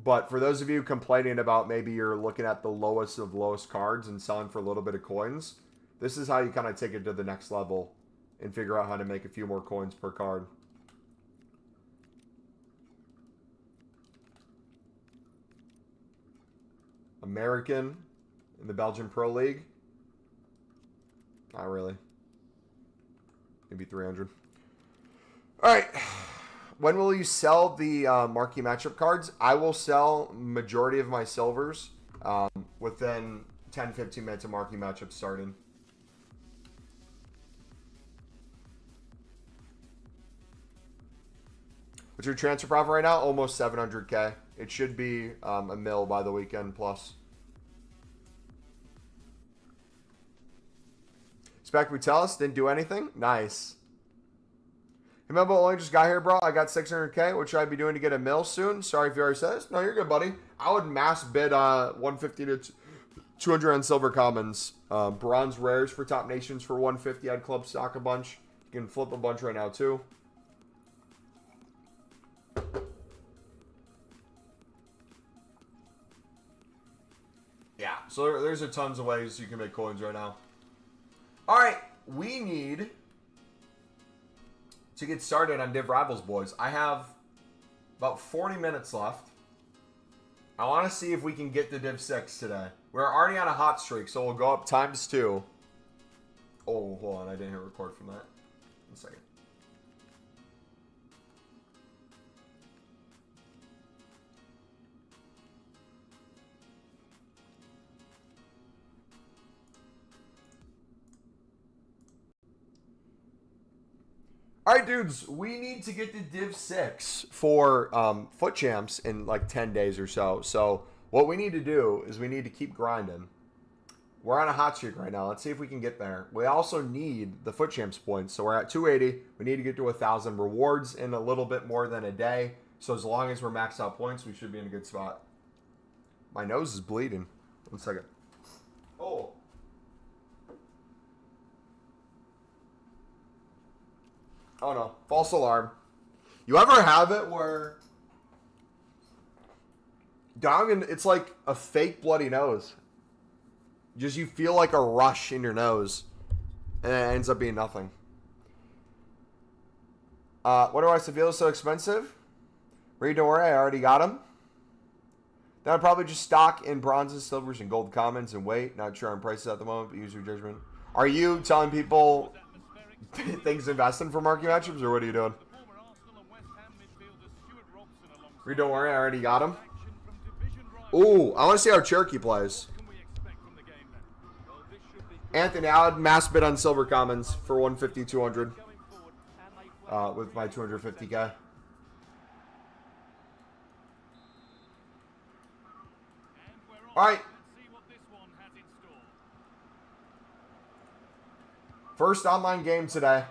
But for those of you complaining about maybe you're looking at the lowest of lowest cards and selling for a little bit of coins, this is how you kind of take it to the next level and figure out how to make a few more coins per card. American in the Belgian Pro League. Not really. Maybe 300. All right. When will you sell the marquee matchup cards? I will sell majority of my silvers within 10-15 minutes of marquee matchup starting. What's your transfer profit right now? Almost 700K. It should be a mil by the weekend plus. Spec Butelis didn't do anything? Nice. Hey, Mumbo only just got here, bro. I got 600K. What should I be doing to get a mil soon? Sorry if you already said this. No, you're good, buddy. I would mass bid 150 to 200 on silver commons. Bronze rares for top nations for 150. I'd club stock a bunch. You can flip a bunch right now, too. Yeah, so there's a tons of ways you can make coins right now. All right, we need to get started on Div Rivals, boys. I have about 40 minutes left. I want to see if we can get to Div 6 today. We're already on a hot streak, so we'll go up ×2. Oh, hold on. I didn't hit record from that. 1 second. All right, dudes, we need to get to Div 6 for Foot Champs in like 10 days or so. So what we need to do is we need to keep grinding. We're on a hot streak right now. Let's see if we can get there. We also need the Foot Champs points. So we're at 280. We need to get to 1,000 rewards in a little bit more than a day. So as long as we're maxed out points, we should be in a good spot. My nose is bleeding. 1 second. Oh. Oh no, false alarm. You ever have it where it's like a fake bloody nose? Just you feel like a rush in your nose and it ends up being nothing. What do I feel so expensive? Read, don't worry, I already got them. Then I'd probably just stock in bronzes, silvers, and gold commons and wait. Not sure on prices at the moment, but use your judgment. Are you telling people things investing for marquee matchups, or what are you doing? Reed, don't worry, I already got him. Ooh, I want to see how Cherokee plays. Anthony, I would mass bid on Silver Commons for 150, 200 with my 250K. All right. First online game today.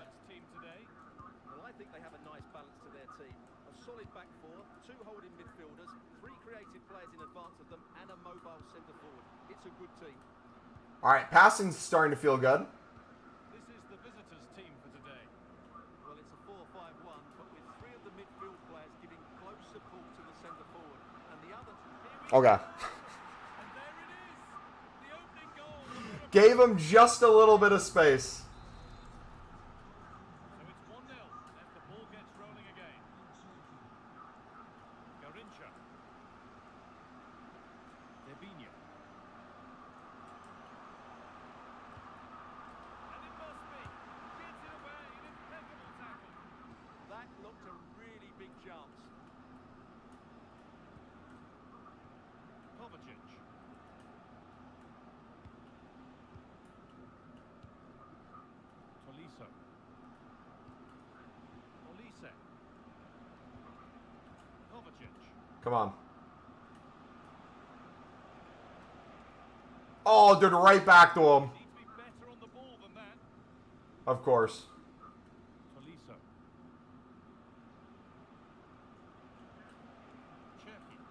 Well, I think they have a nice balance to their team. A solid back four, two holding midfielders, three creative players in advance of them, and a mobile centre forward. It's a good team. All right, passing's starting to feel good. This is the visitors' team for today. Well, it's a 4-5-1, but with three of the midfield players giving close support to the centre forward, and the other two. Okay. And there it is, the opening goal. Gave him just a little bit of space. So it's 1-0 as the ball gets rolling again. Garincha. Debinha. And it must be. Gets it away, an impeccable tackle. That looked a really big chance. Kovacic. Tolisso. Olise. Kovacic. Come on. Oh, dude, right back to him. Need to be better on the ball than that. Of course. Tolisso. Cherokee.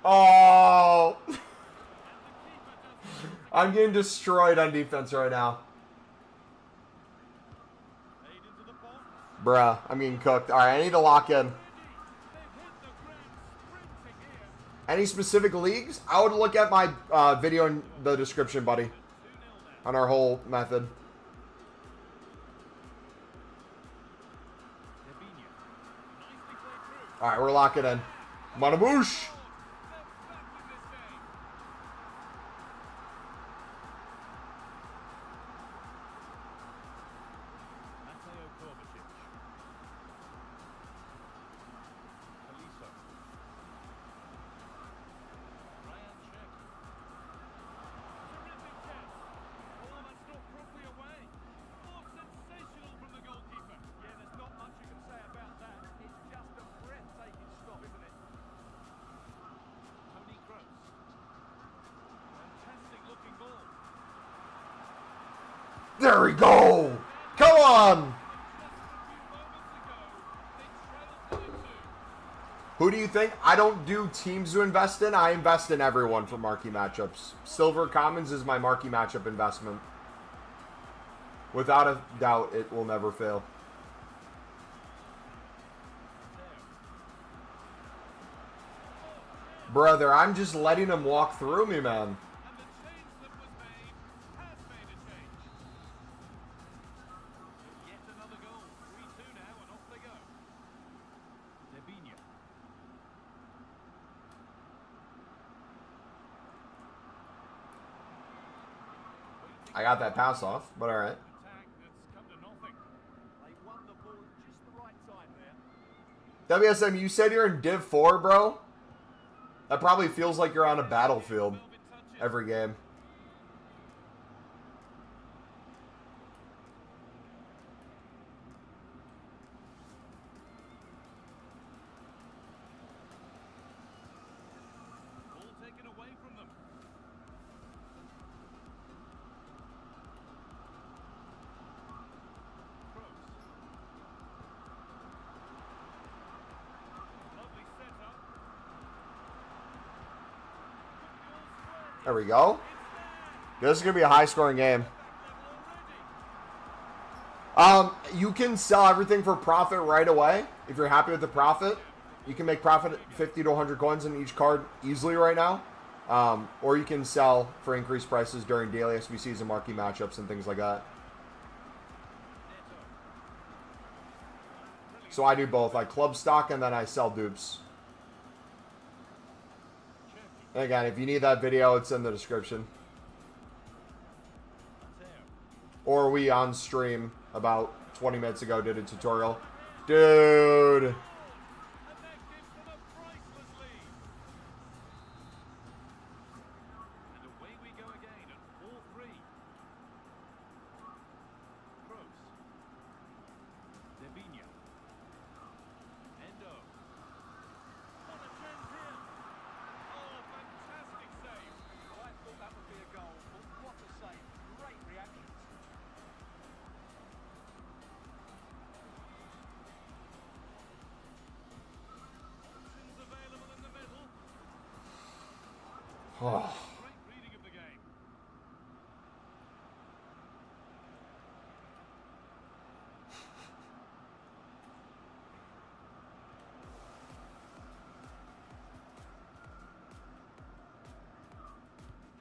Oh. And the keeper does it. I'm getting destroyed on defense right now. Made into the box. Bruh, I'm getting cooked. All right, I need to lock in. They've hit the ground sprinting here. Any specific leagues? I would look at my video in the description, buddy, 2-0 now. on our whole method. Debinha. Nicely played through. All right, we're locking in. Manamoosh. They're back with this game. Mateo Kovacic. Tolisso. Ryan Cherokee. Terrific test. Oh, that's not properly away. Oh, sensational from the goalkeeper. Yeah, there's not much you can say about that. It's just a breathtaking stop, isn't it? Tony Kroos. Fantastic looking ball. There we go. Come on. Who do you think? I don't do teams to invest in. I invest in everyone for marquee matchups. Silver Commons is my marquee matchup investment. Without a doubt, it will never fail. Brother, I'm just letting him walk through me, man. And the change that was made has made a change. Yet another goal. 3-2 now, and off they go. Debinha. I got that pass off, but all right. Attack that's come to nothing. They won the ball just the right time there. WSM, you said you're in Div 4, bro? That probably feels like you're on a battlefield Velvet touches. every game. Ball taken away from them. Kroos. Lovely setup. There we go. This is going to be a high-scoring game. You can sell everything for profit right away. If you're happy with the profit, you can make profit at 50 to 100 coins in each card easily right now. Or you can sell for increased prices during daily SBCs and marquee matchups and things like that. So I do both. I club stock and then I sell dupes. And again, if you need that video, it's in the description. Or we on stream about 20 minutes ago did a tutorial. Dude. And that gives them a priceless lead. Oh. Great reading of the game.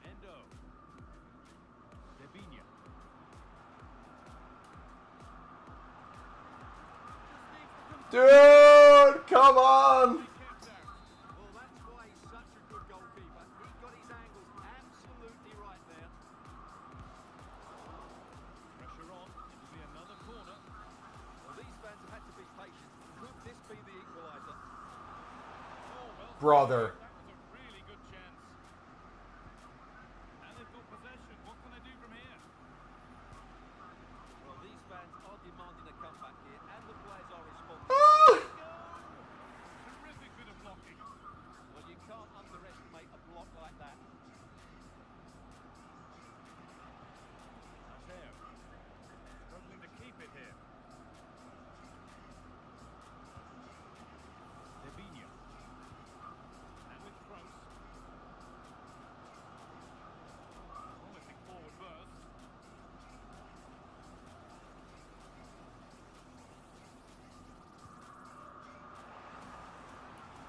Endo. Debinia. Dude, come on. Kept out. Well, that's why he's such a good goalkeeper. He got his angles absolutely right there. Pressure on. It'll be another corner. Well, these fans have had to be patient. Could this be the equaliser? Oh, well. Brother. That was a really good chance. And they've got possession. What can they do from here? Well, these fans are demanding a comeback here, and the players are responsible. Terrific bit of blocking. Well, you can't underestimate a block like that. Mateo. Struggling to keep it here. Debinia. And with Kroos. Promising forward burst.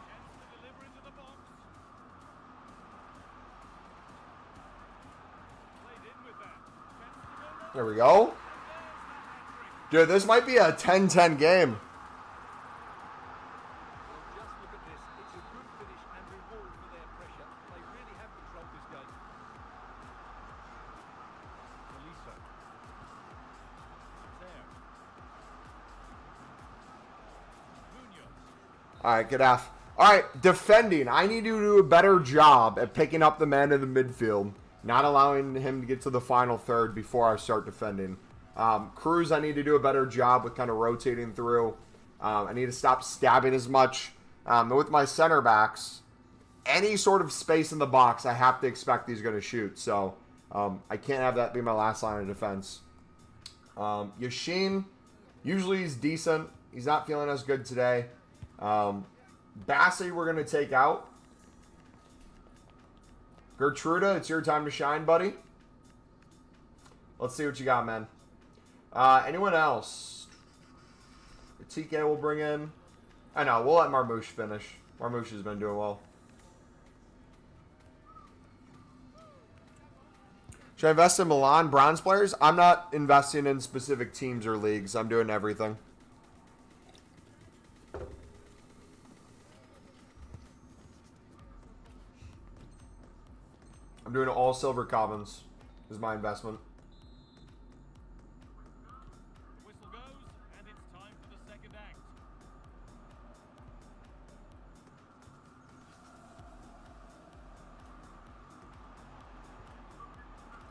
Chance to deliver into the box. Played in with that. Chance to go long. There we go. Dude, this might be a 10-10 game. Well, just look at this. It's a good finish and reward for their pressure. They really have controlled this game. Melissa. Mateo. Munoz. All right, good F. All right, defending. I need to do a better job at picking up the man in the midfield, not allowing him to get to the final third before I start defending. Cruz, I need to do a better job with kind of rotating through. I need to stop stabbing as much. And with my center backs, any sort of space in the box, I have to expect he's going to shoot. So I can't have that be my last line of defense. Yashin, usually he's decent. He's not feeling as good today. Bassey, we're going to take out. Gertruda, it's your time to shine, buddy. Let's see what you got, man. Anyone else? TK will bring in. I know, we'll let Marmouche finish. Marmouche has been doing well. Should I invest in Milan bronze players? I'm not investing in specific teams or leagues. I'm doing everything. I'm doing all silver commons is my investment. The whistle goes, and it's time for the second act.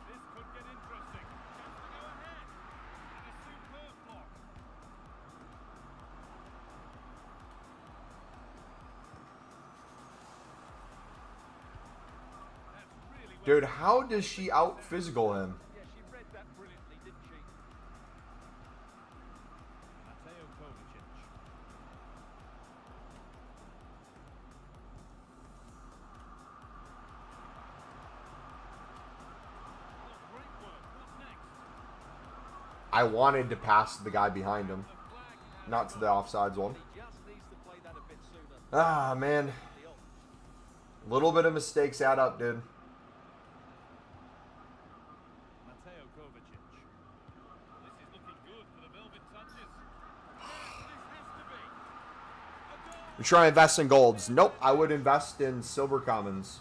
This could get interesting. Chance to go ahead. And a superb block. That's really well. Dude, how does she out physical him? Yeah, she read that brilliantly, didn't she? Mateo Kovacic. Oh, great work. What's next? I wanted to pass the guy behind him, The flag has not to the offsides one. He just needs to play that a bit sooner. Ah, man. The off. Little bit of mistakes add up, dude. Mateo Kovacic. This is looking good for the Velvet Touches. Yes, this has to be. A goal. You try to invest in golds. Nope, I would invest in silver commons.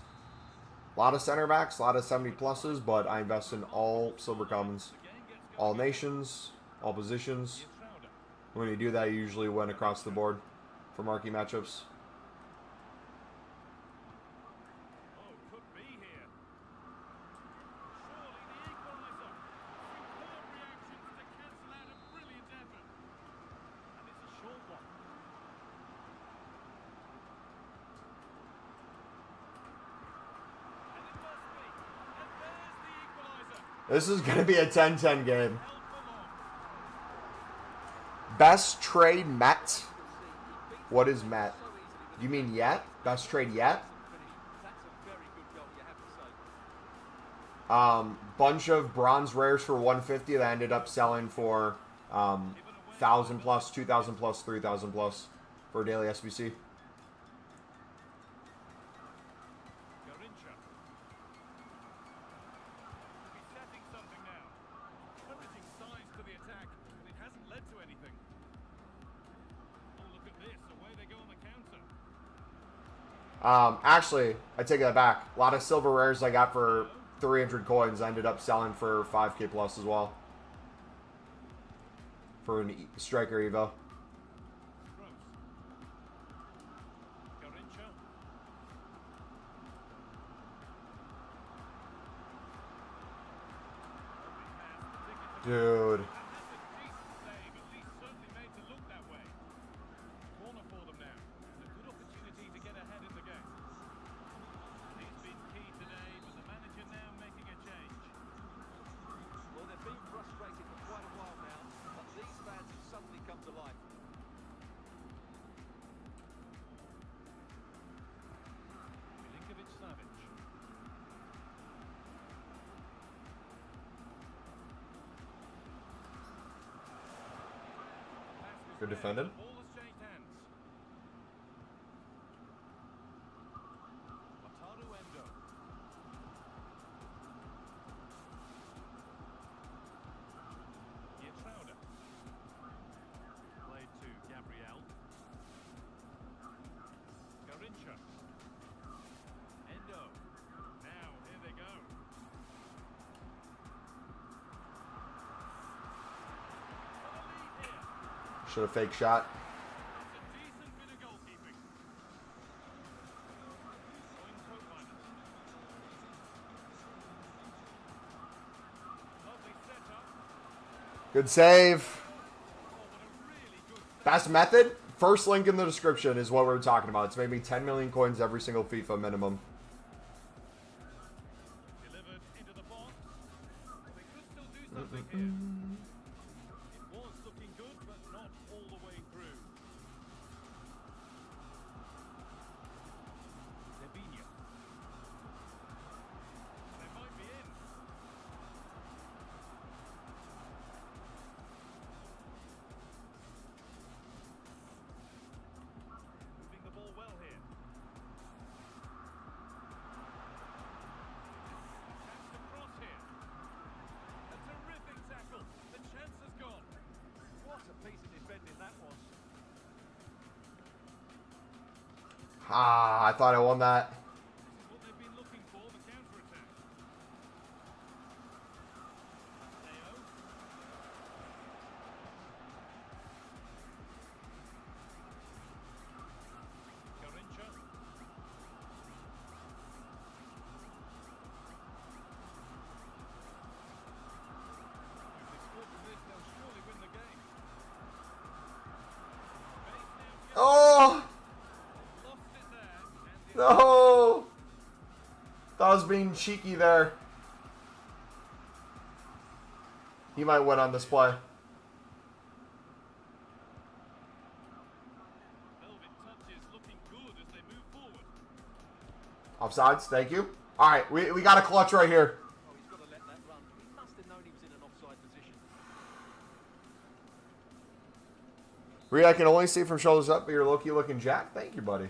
A lot of center backs, a lot of 70 pluses, but I invest in all silver commons. The game gets All going. nations, all positions. Trouder. When you do that, you usually win across the board for marquee matchups. Oh, could be here. Surely the equaliser. Superb reactions to cancel out a brilliant effort. And it's a short one. And it must be. And there's the equaliser. This is going to be a 10-10 game. Held for long. Best trade met. He beats What is met? so easily with You mean yet? Best trade yet? finish. That's a very good goal, you have to Bunch of bronze rares for 150 that ended up selling for 1,000 plus, 2,000 plus, 3,000 plus for daily SBC. Garincha. He's setting something now. Encouraging signs to the attack, but it hasn't led to anything. Oh, look at this. Away they go on the counter. Actually, I take that back. A lot of silver rares I got for 300 coins ended up selling for 5k plus as well. For an striker Evo. Garincha. Dude. That's a decent save, at least certainly made to look that way. Corner for them now. A good opportunity to get ahead in the game. He's been key today, but the manager now making a change. Well, they've been frustrated for quite a while now, but these fans have suddenly come to life. Milinkovic Savic. Good defended. The ball has changed hands. Wataru Endo. Pietrauda. Played to Gabriel. Garincha. Endo. Now, here they go. On a lead here. Should have fake shot. That's a decent bit of goalkeeping. Going coat liners. Lovely setup. Good save. Oh, what a really good Best method? First link in the description is what we're talking about. It's made me 10 million coins every single FIFA minimum. delivered into the box. Well, they could still do something here. It was looking good, but not all the way through. Zevinho. They might be in. Moving the ball well here. Attempts to cross here. A terrific tackle. The chance has gone. What a piece of defending that was. Ah, I thought I won that. This is what they've been looking for, the counter-attack. Mateo. Garincha. If they score from this, they'll surely win the game. Space now. Oh, Lost it there. And the no. That was being cheeky there. He might win on this play. velvet touches looking good as they move forward. Offsides, thank you. All right, we got a clutch right here. Oh, he's got to let that run. He must have known he was in an offside position. Reed, I can only see from shoulders up, but you're low-key looking jacked. Thank you, buddy.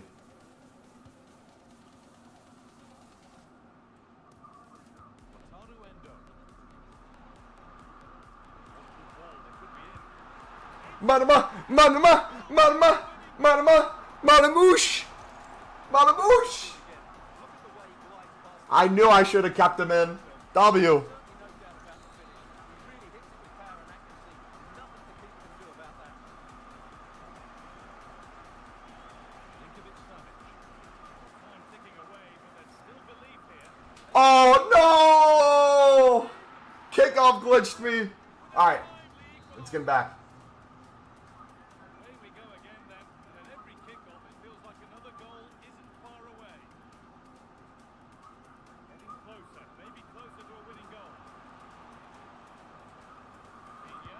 Wataru Endo. What a good ball. They could be in. Manama, manama, manama, manama, manamoosh, manamoosh. Again, look at the way he glides past. I knew I should have kept him in. W. Certainly no doubt about the finish. He really hits it with power and accuracy. Nothing the keeper can do about that. Milinkovic Savic. Time ticking away, but there's still belief here. Oh no! Kickoff glitched me. All right, let's get him back. Away we go again then, and at every kickoff it feels like another goal isn't far away. Getting closer, maybe closer to a winning goal. Viña,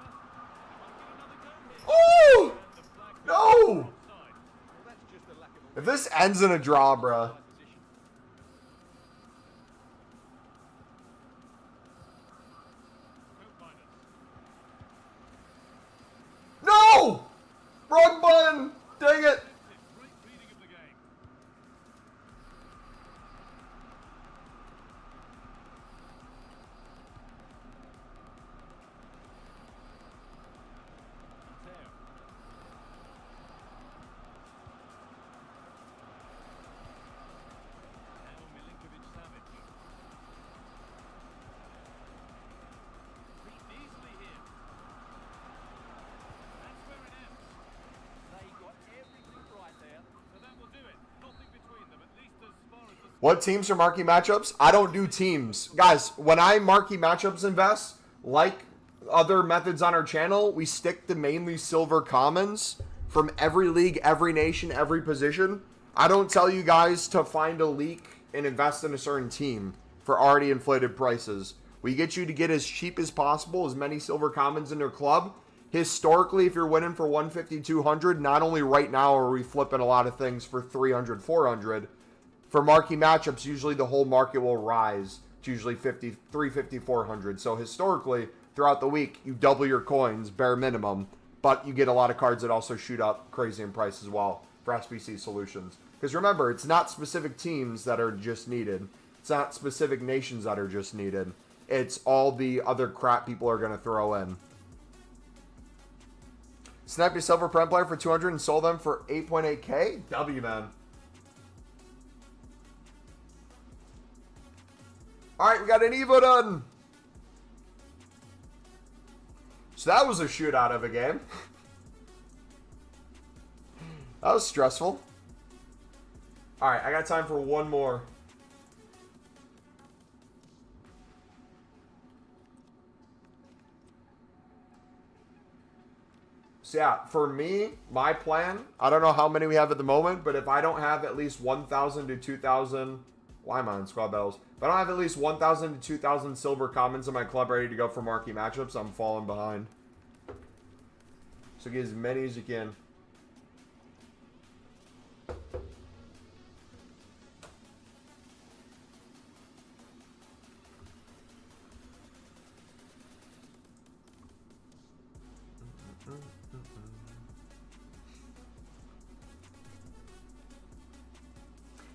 might get another go here. Oh And the flag goes no! offside. Well, that's just a lack of If this ends in a draw, bruh. offside position. Wrong button! Dang it! Great reading of the game. Mateo. Now Milinkovic-Savic. Beat easily here. That's where it ends. They got everything right there. So that will do it. Nothing between them, at least as far as the... What teams are marquee matchups? I don't do teams. Guys, when I marquee matchups invest, like other methods on our channel, we stick to mainly silver commons from every league, every nation, every position. I don't tell you guys to find a leak and invest in a certain team for already inflated prices. We get you to get as cheap as possible, as many silver commons in your club. Historically, if you're winning for 150, 200, not only right now are we flipping a lot of things for 300, 400, for marquee matchups, usually the whole market will rise to usually 50, 350, 400. So historically, throughout the week, you double your coins, bare minimum, but you get a lot of cards that also shoot up crazy in price as well for SBC solutions. Because remember, it's not specific teams that are just needed. It's not specific nations that are just needed. It's all the other crap people are going to throw in. Snap your silver prem player for 200 and sold them for 8.8K? W, man. Alright, we got an Evo done. So that was a shootout of a game. That was stressful. Alright, I got time for one more. So yeah, for me, my plan, I don't know how many we have at the moment, but if I don't have at least 1,000 to 2,000, why am I on squad battles? If I don't have at least 1,000 to 2,000 silver commons in my club ready to go for marquee matchups, I'm falling behind. So get as many as you can.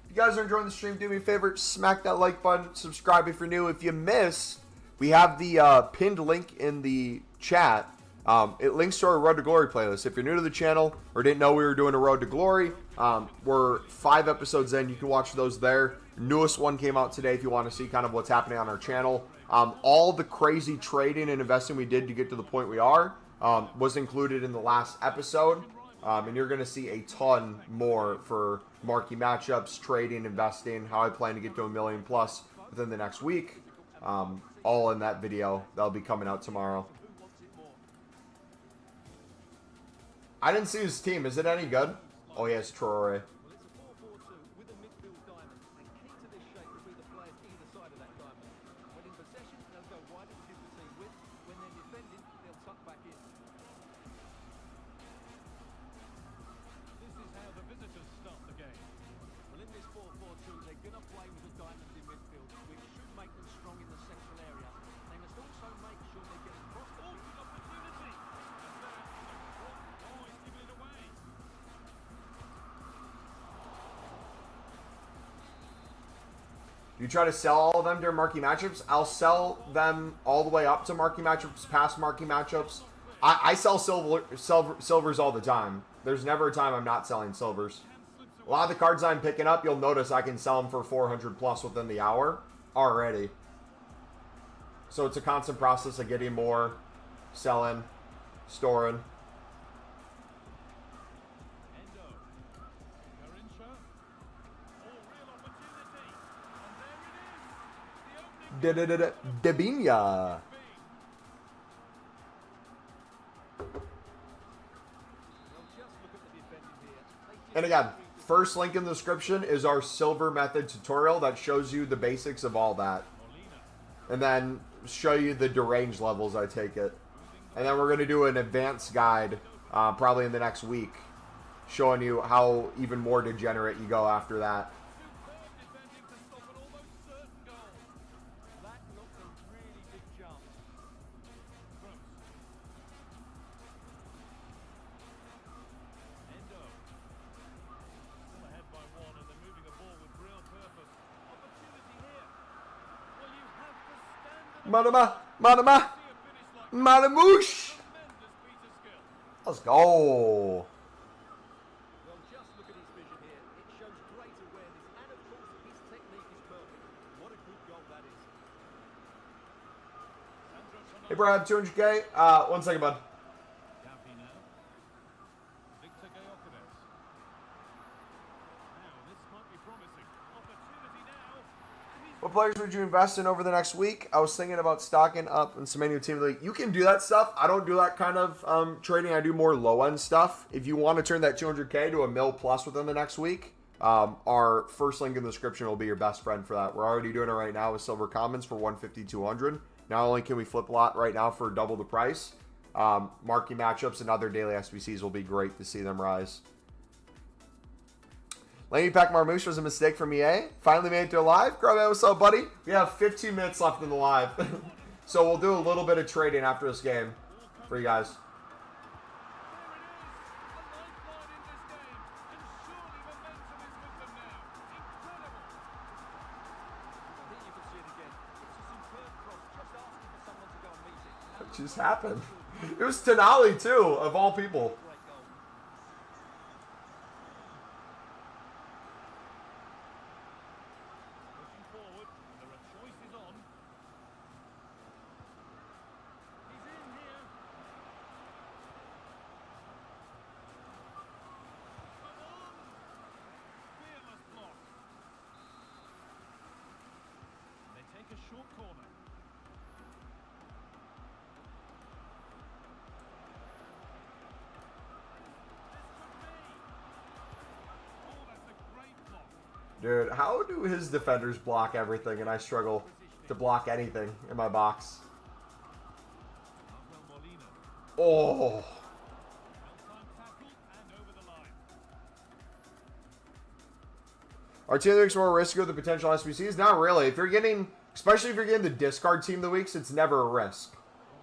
If you guys are enjoying the stream, do me a favor, smack that like button, subscribe if you're new. If you missed, we have the pinned link in the chat. It links to our Road to Glory playlist. If you're new to the channel or didn't know we were doing a Road to Glory, we're 5 episodes in. You can watch those there. Newest one came out today if you want to see kind of what's happening on our channel. All the crazy trading and investing we did to get to the point we are was included in the last episode. And you're going to see a ton more for marquee matchups, trading, investing, how I plan to get to $1 million plus within the next week. All in that video. That'll be coming out tomorrow. I didn't see his team. Is it any good? Oh, he has Traore. Well, it's a 4-4-2 with a midfield diamond, and key to this shape will be the players either side of that diamond. When in possession, they'll go wide to give the team width. When they're defending, they'll tuck back in. This is how the visitors start the game. Well, in this 4-4-2, they're going to play with the diamonds in midfield, which should make them strong in the central area. They must also make sure they're getting across the Oh, good opportunity. Oh, he's giving it away. You try to sell all of them during marquee matchups. I'll sell them all the way up to marquee matchups, past marquee matchups. I sell silvers all the time. There's never a time I'm not selling silvers. A lot of the cards I'm picking up, you'll notice I can sell them for 400 plus within the hour already. So it's a constant process of getting more, selling, storing. Endo. Garincha. Oh, real opportunity. And there it is. The opening. Debinya. And again, first link in the description is our silver method tutorial that shows you the basics of all that. And then show you the deranged levels, I take it. And then we're going to do an advanced guide probably in the next week, showing you how even more degenerate you go after that. That looked a really big jump. Manama, Manama, Manamoosh. Tremendous piece of skill. Let's go. Well, just look at his vision here. It shows great awareness, and of course, his technique is perfect. What a good goal that is. Sandro Hey, Tonali. Brad, 200K. 1 second, bud. Gavi now. Victor Gyökeres. Now, this might be promising. Opportunity now. And he's What players would you invest in over the next week? I was thinking about stocking up in some new team league. You can do that stuff. I don't do that kind of trading. I do more low end stuff. If you want to turn that 200K to a mil plus within the next week, our first link in the description will be your best friend for that. We're already doing it right now with Silver Commons for 150, 200. Not only can we flip a lot right now for double the price, marquee matchups and other daily SBCs will be great to see them rise. Laney Pack Marmouche was a mistake from EA. Finally made it to a live. Grubhead, what's up, buddy? We have 15 minutes left in the live. So we'll do a little bit of trading after this game for you guys. Here you can see it again. It's a superb cross, just asking for someone to go and meet it. What just happened? It was Tonali, too, of all people. Great goal. pushing forward. There are choices on. He's in here. Come on. Fearless block. They take a short corner. Dude, how do his defenders block everything and I struggle to block anything in my box? Oh. Are team of the weeks more risky with the potential SBCs? Not really. If you're getting, especially if you're getting the discard team of the weeks, it's never a risk.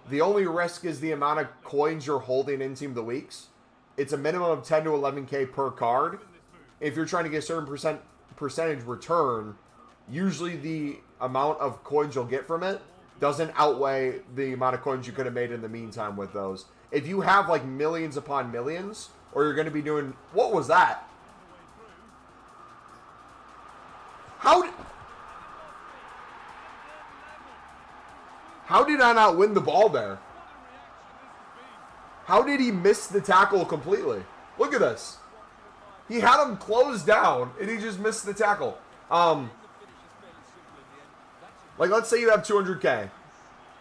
The only risk is the amount of coins you're holding in team of the weeks. It's a minimum of 10 to 11K per card. If you're trying to get a certain percentage return, usually the amount of coins you'll get from it doesn't outweigh the amount of coins you could have made in the meantime with those. If you have like millions upon millions, or you're going to be doing, what was that? How did I not win the ball there? How did he miss the tackle completely? Look at this. He had him closed down, and he just missed the tackle. Like, let's say you have 200K.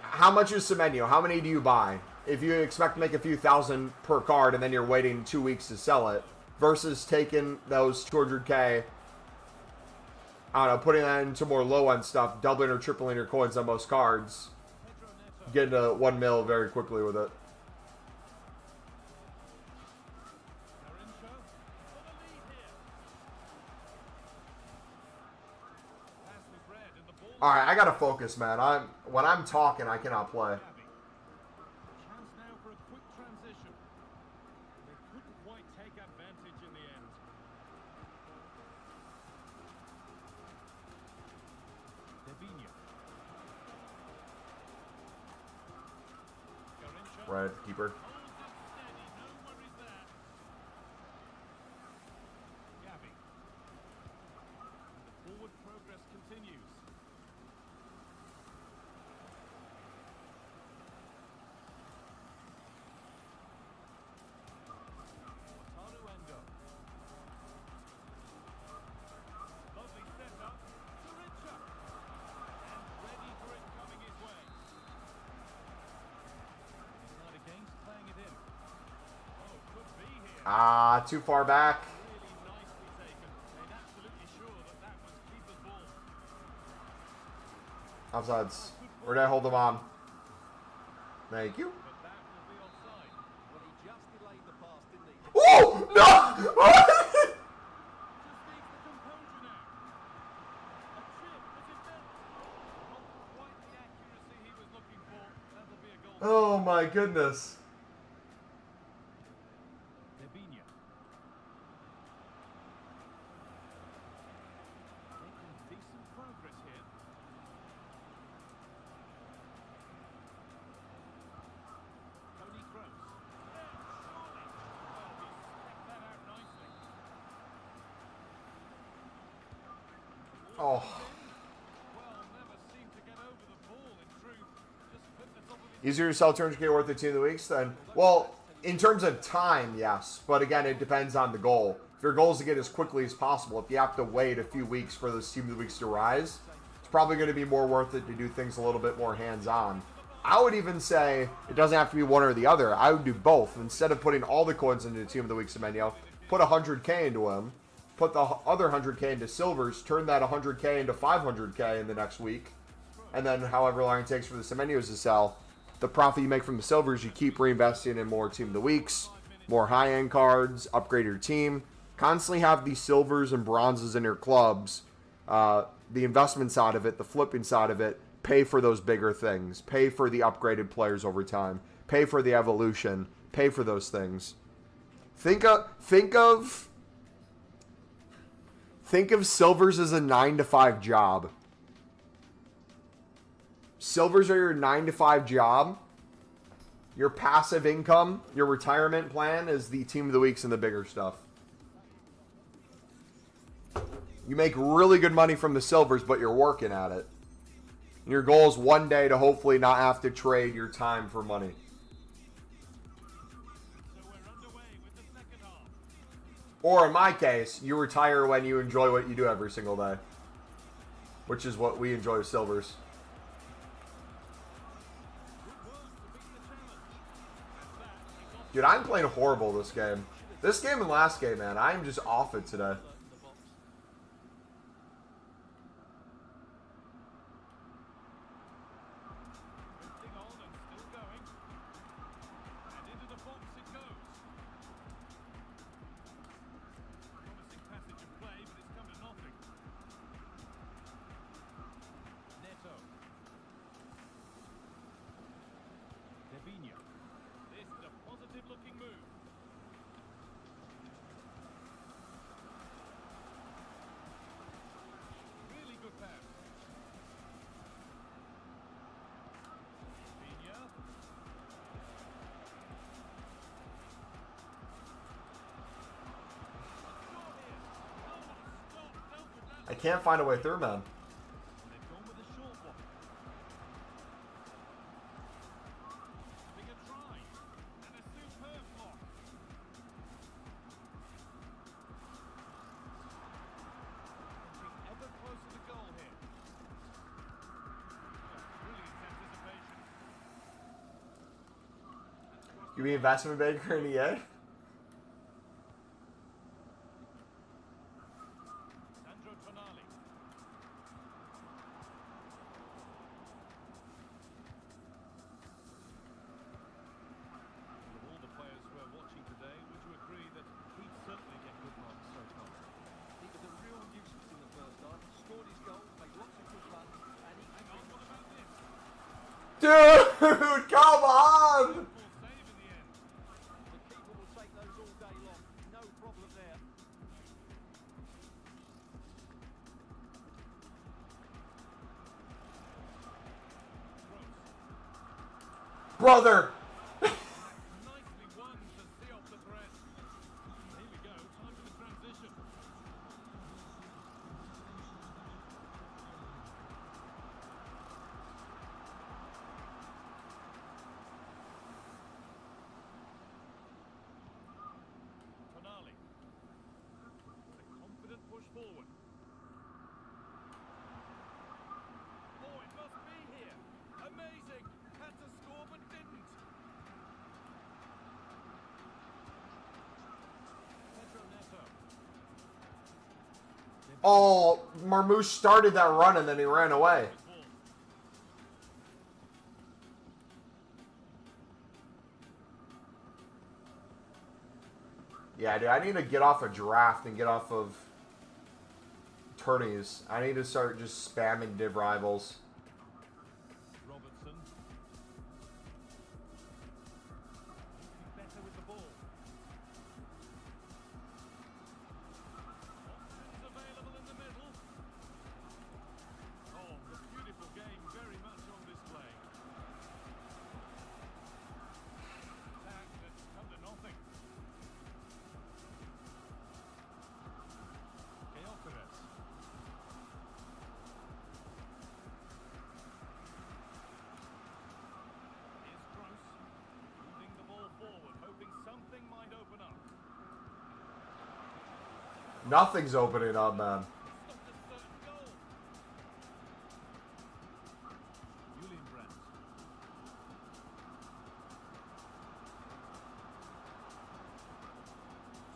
How much is Semenyo? How many do you buy? If you expect to make a few thousand per card, and then you're waiting 2 weeks to sell it, versus taking those 200K, I don't know, putting that into more low-end stuff, doubling or tripling your coins on most cards, getting to 1 mil very quickly with it. All right, I gotta focus, man. When I'm talking, I cannot play. Chance now for a quick transition. They couldn't quite take advantage in the end. Devinha. Garincha. Red keeper. Holds it steady, no worries there. Gavi. The forward progress continues. Lovely setup. Garincha. And ready for it coming his way. He's not against playing it in. Oh, could be here. Ah, too far back. Really nicely taken. Made absolutely sure that that was keeper's ball. Offsides. Where did I hold him on? Thank you. But that will be offside. Well, he just delayed the pass, didn't he? Oh, no! What? Just needs the composure now. A chip, was it meant? Not quite the accuracy he was looking for. That'll be a goal. Oh, my goodness. Devinha. Making decent progress here. Oh. Well, never seemed to get over the ball in truth. Just put the top of his Easier to sell 200K worth of team of the weeks then? Well, in terms of time, yes. But again, it depends on the goal. If your goal is to get as quickly as possible, if you have to wait a few weeks for those team of the weeks to rise, it's probably going to be more worth it to do things a little bit more hands-on. I would even say it doesn't have to be one or the other. I would do both. Instead of putting all the coins into the team of the week's menu, put 100K into them, put the other 100K into silvers, turn that 100K into 500K in the next week, and then however long it takes for the Semenyos to sell, the profit you make from the silvers, you keep reinvesting in more team of the weeks, more high-end cards, upgrade your team, constantly have these silvers and bronzes in your clubs, the investment side of it, the flipping side of it, pay for those bigger things, pay for the upgraded players over time, pay for the evolution, pay for those things. Think of silvers as a 9-to-5 job. Silvers are your 9-to-5 job. Your passive income, your retirement plan is the team of the weeks and the bigger stuff. You make really good money from the silvers, but you're working at it. And your goal is one day to hopefully not have to trade your time for money. So we're underway with the second half. Or in my case, you retire when you enjoy what you do every single day. Which is what we enjoy with silvers. Dude, I'm playing horrible this game. This game and last game, man. I'm just off it today. Drifting on and still going. And into the box it goes. Promising passage of play, but it's come to nothing. Neto. Devinha. This is a positive looking move. Really good pass. Devinha. I can't find a way through, man. They've gone with a short one. Having a try. And a superb block. Getting ever closer to goal here. Brilliant anticipation. You be investment banker in EA? Sandro Tonali. Of all the players who are watching today, would you agree that he'd certainly get good marks so far? He was a real nuisance in the first half. Scored his goal, made lots of good runs, and he Hang on, what about this? Dude, come on! Full save in the end. the keeper will take those all day long. No problem there. Gross. Brother! Nicely won to see off the threat. Here we go, time for the transition. Tonali. A confident push forward. Oh, it must be here. Amazing. Had to score but didn't. Pedro Neto. Oh, Marmouche started that run and then he ran away. Ball. Yeah, dude, I need to get off a draft and get off of tourneys. I need to start just spamming div rivals. Robertson. Needs to be better with the ball. Options available in the middle. Oh, the beautiful game very much on display. Attack that's come to nothing. Geocares. Nothing's opening up, man. Stopped a certain goal. Julian Brandt.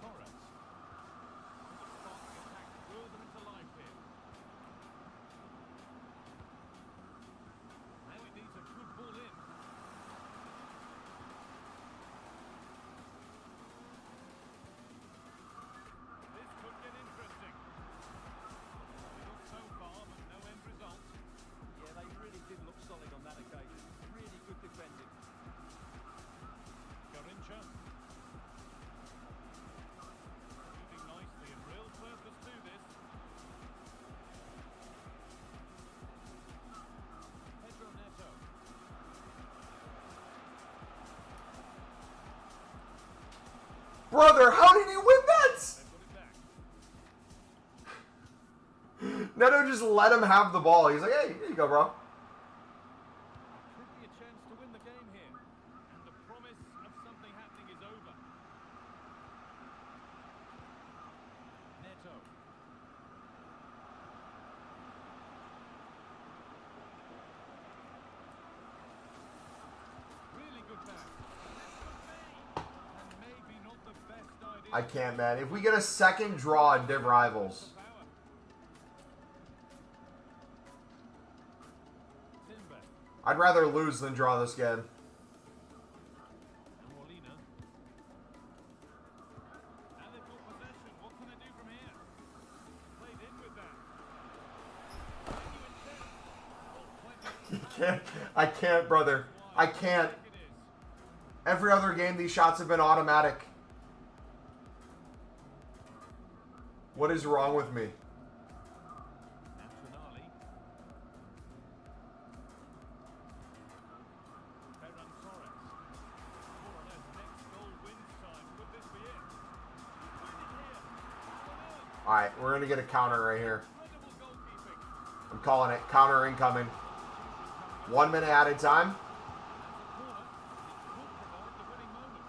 Torres. Spark the attack further into life here. Now he needs a good ball in. This could get interesting. They got so far, but no end result. Yeah, they really did look solid on that occasion. Really good defending. Garincha. Moving nicely and real purpose to this. Pedro Neto. Brother, how did he win that? They put it back. Neto just let him have the ball. He's like, hey, here you go, bro. Could be a chance to win the game here. And the promise of something happening is over. Neto. Really good pass. And maybe not the best idea. I can't, man. If we get a second draw in Div Rivals, Power. Timber. I'd rather lose than draw this game. And Molina. And they've got possession. What can they do from here? Played in with that. Genuine set. Oh, plenty. I can't, brother. I can't. I think it is. Every other game, these shots have been automatic. What is wrong with me? Nationali. Ferran Torres. More or less next goal wins time. Could this be it? Find it here. One All right, we're going to get a counter right here. incredible goalkeeping. I'm calling it. Counter incoming. 1 minute at a time. That's a corner. It could provide the winning moment.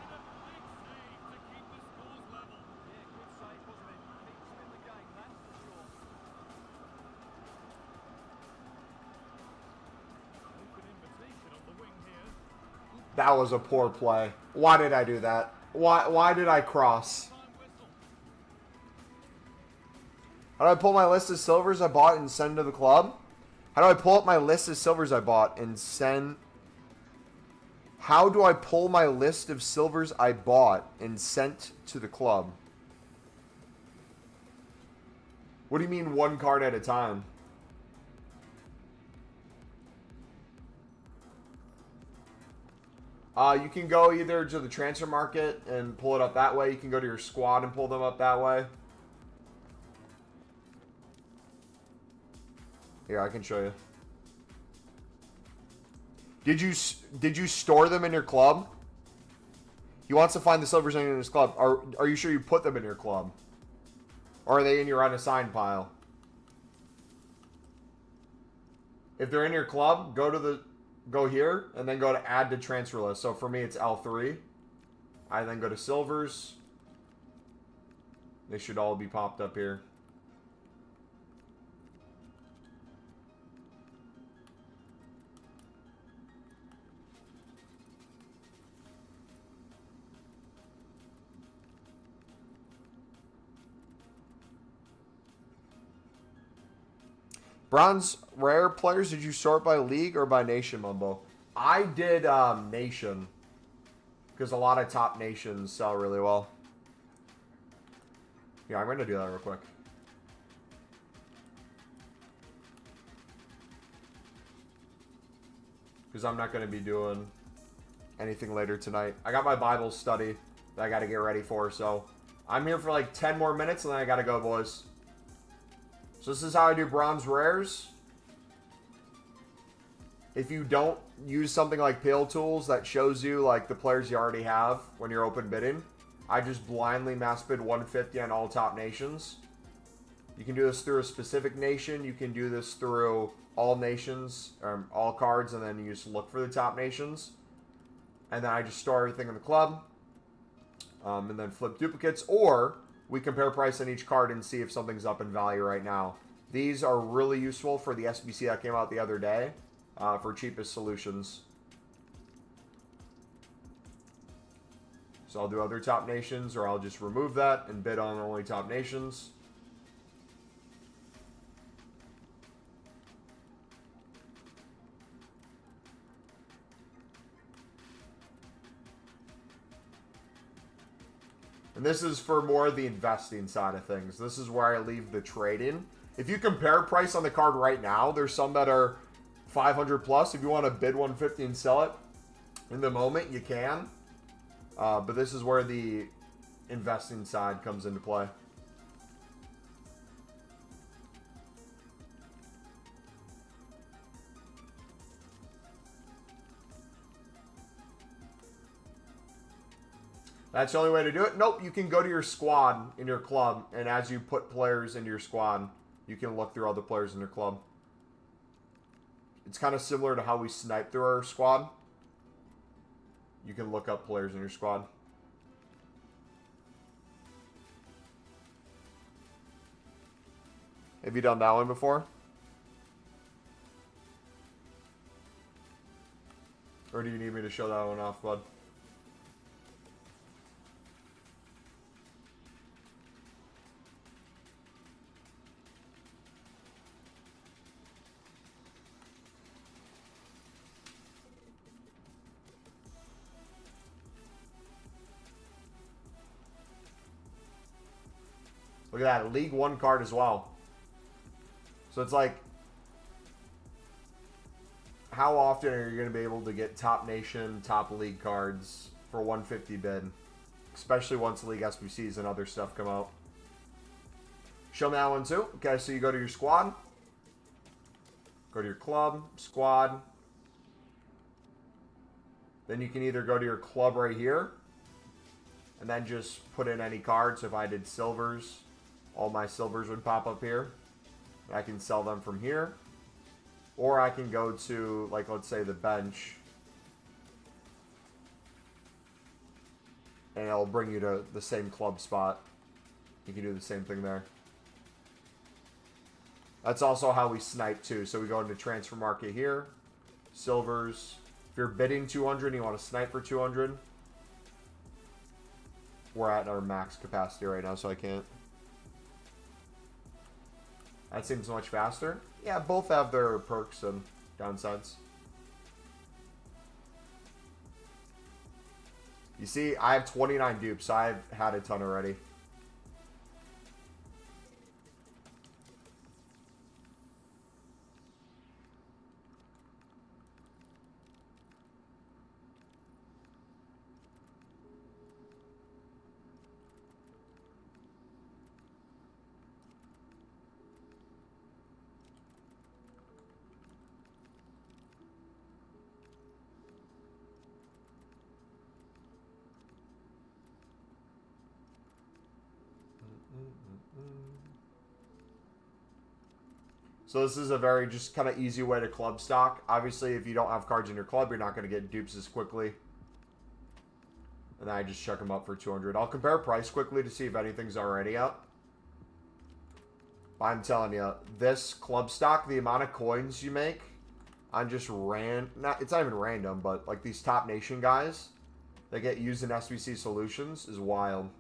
And a big save to keep the scores level. Yeah, good save, wasn't it? Keeps them in the game, that's for sure. Open invitation on the wing here. That was a poor play. Why did I do that? Why did I cross? Time whistle. How do I pull my list of silvers I bought and send to the club? How do I pull up my list of silvers I bought and send... How do I pull my list of silvers I bought and sent to the club? What do you mean one card at a time? You can go either to the transfer market and pull it up that way. You can go to your squad and pull them up that way. Here, I can show you. Did you store them in your club? He wants to find the silvers in his club. Are you sure you put them in your club? Or are they in your unassigned pile? If they're in your club, go here and then go to add to transfer list. So for me, it's L3. I then go to silvers. They should all be popped up here. Bronze rare players, did you sort by league or by nation, Mumbo? I did nation. Because a lot of top nations sell really well. Yeah, I'm going to do that real quick. Because I'm not going to be doing anything later tonight. I got my Bible study that I got to get ready for. So I'm here for like 10 more minutes and then I got to go, boys. So this is how I do bronze rares. If you don't use something like Pale Tools that shows you like the players you already have when you're open bidding, I just blindly mass bid 150 on all top nations. You can do this through a specific nation. You can do this through all nations, all cards, and then you just look for the top nations. And then I just store everything in the club. And then flip duplicates. Or we compare price on each card and see if something's up in value right now. These are really useful for the SBC that came out the other day for cheapest solutions. So I'll do other top nations, or I'll just remove that and bid on only top nations. And this is for more of the investing side of things. This is where I leave the trading. If you compare price on the card right now, there's some that are 500 plus. If you want to bid 150 and sell it in the moment, you can. But this is where the investing side comes into play. That's the only way to do it? Nope, you can go to your squad in your club, and as you put players into your squad, you can look through all the players in your club. It's kind of similar to how we snipe through our squad. You can look up players in your squad. Have you done that one before? Or do you need me to show that one off, bud? Look at that, League 1 card as well. So it's like, how often are you going to be able to get top nation, top league cards for 150 bid? Especially once League SBCs and other stuff come out. Show me that one too. Okay, so you go to your squad. Go to your club, squad. Then you can either go to your club right here. And then just put in any cards. So if I did silvers, all my silvers would pop up here. I can sell them from here. Or I can go to, like, let's say the bench. And it'll bring you to the same club spot. You can do the same thing there. That's also how we snipe too. So we go into transfer market here. Silvers. If you're bidding 200 and you want to snipe for 200. We're at our max capacity right now, so I can't. That seems much faster. Yeah, both have their perks and downsides. You see, I have 29 dupes, so I've had a ton already. So this is a very just kind of easy way to club stock. Obviously, if you don't have cards in your club, you're not going to get dupes as quickly. And then I just check them up for 200. I'll compare price quickly to see if anything's already up. But I'm telling you, this club stock, the amount of coins you make on just it's not even random, but like these top nation guys that get used in SBC solutions is wild.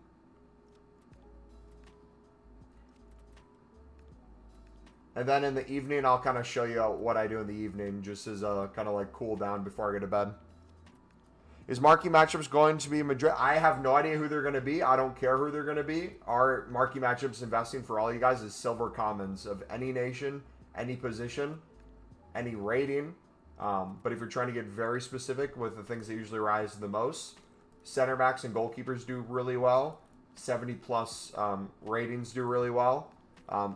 And then in the evening, I'll kind of show you what I do in the evening, just as a kind of like cool down before I go to bed. Is Marquee matchups going to be Madrid? I have no idea who they're going to be. I don't care who they're going to be. Our Marquee matchups investing for all you guys is silver commons of any nation, any position, any rating. But if you're trying to get very specific with the things that usually rise the most, center backs and goalkeepers do really well. 70 plus ratings do really well.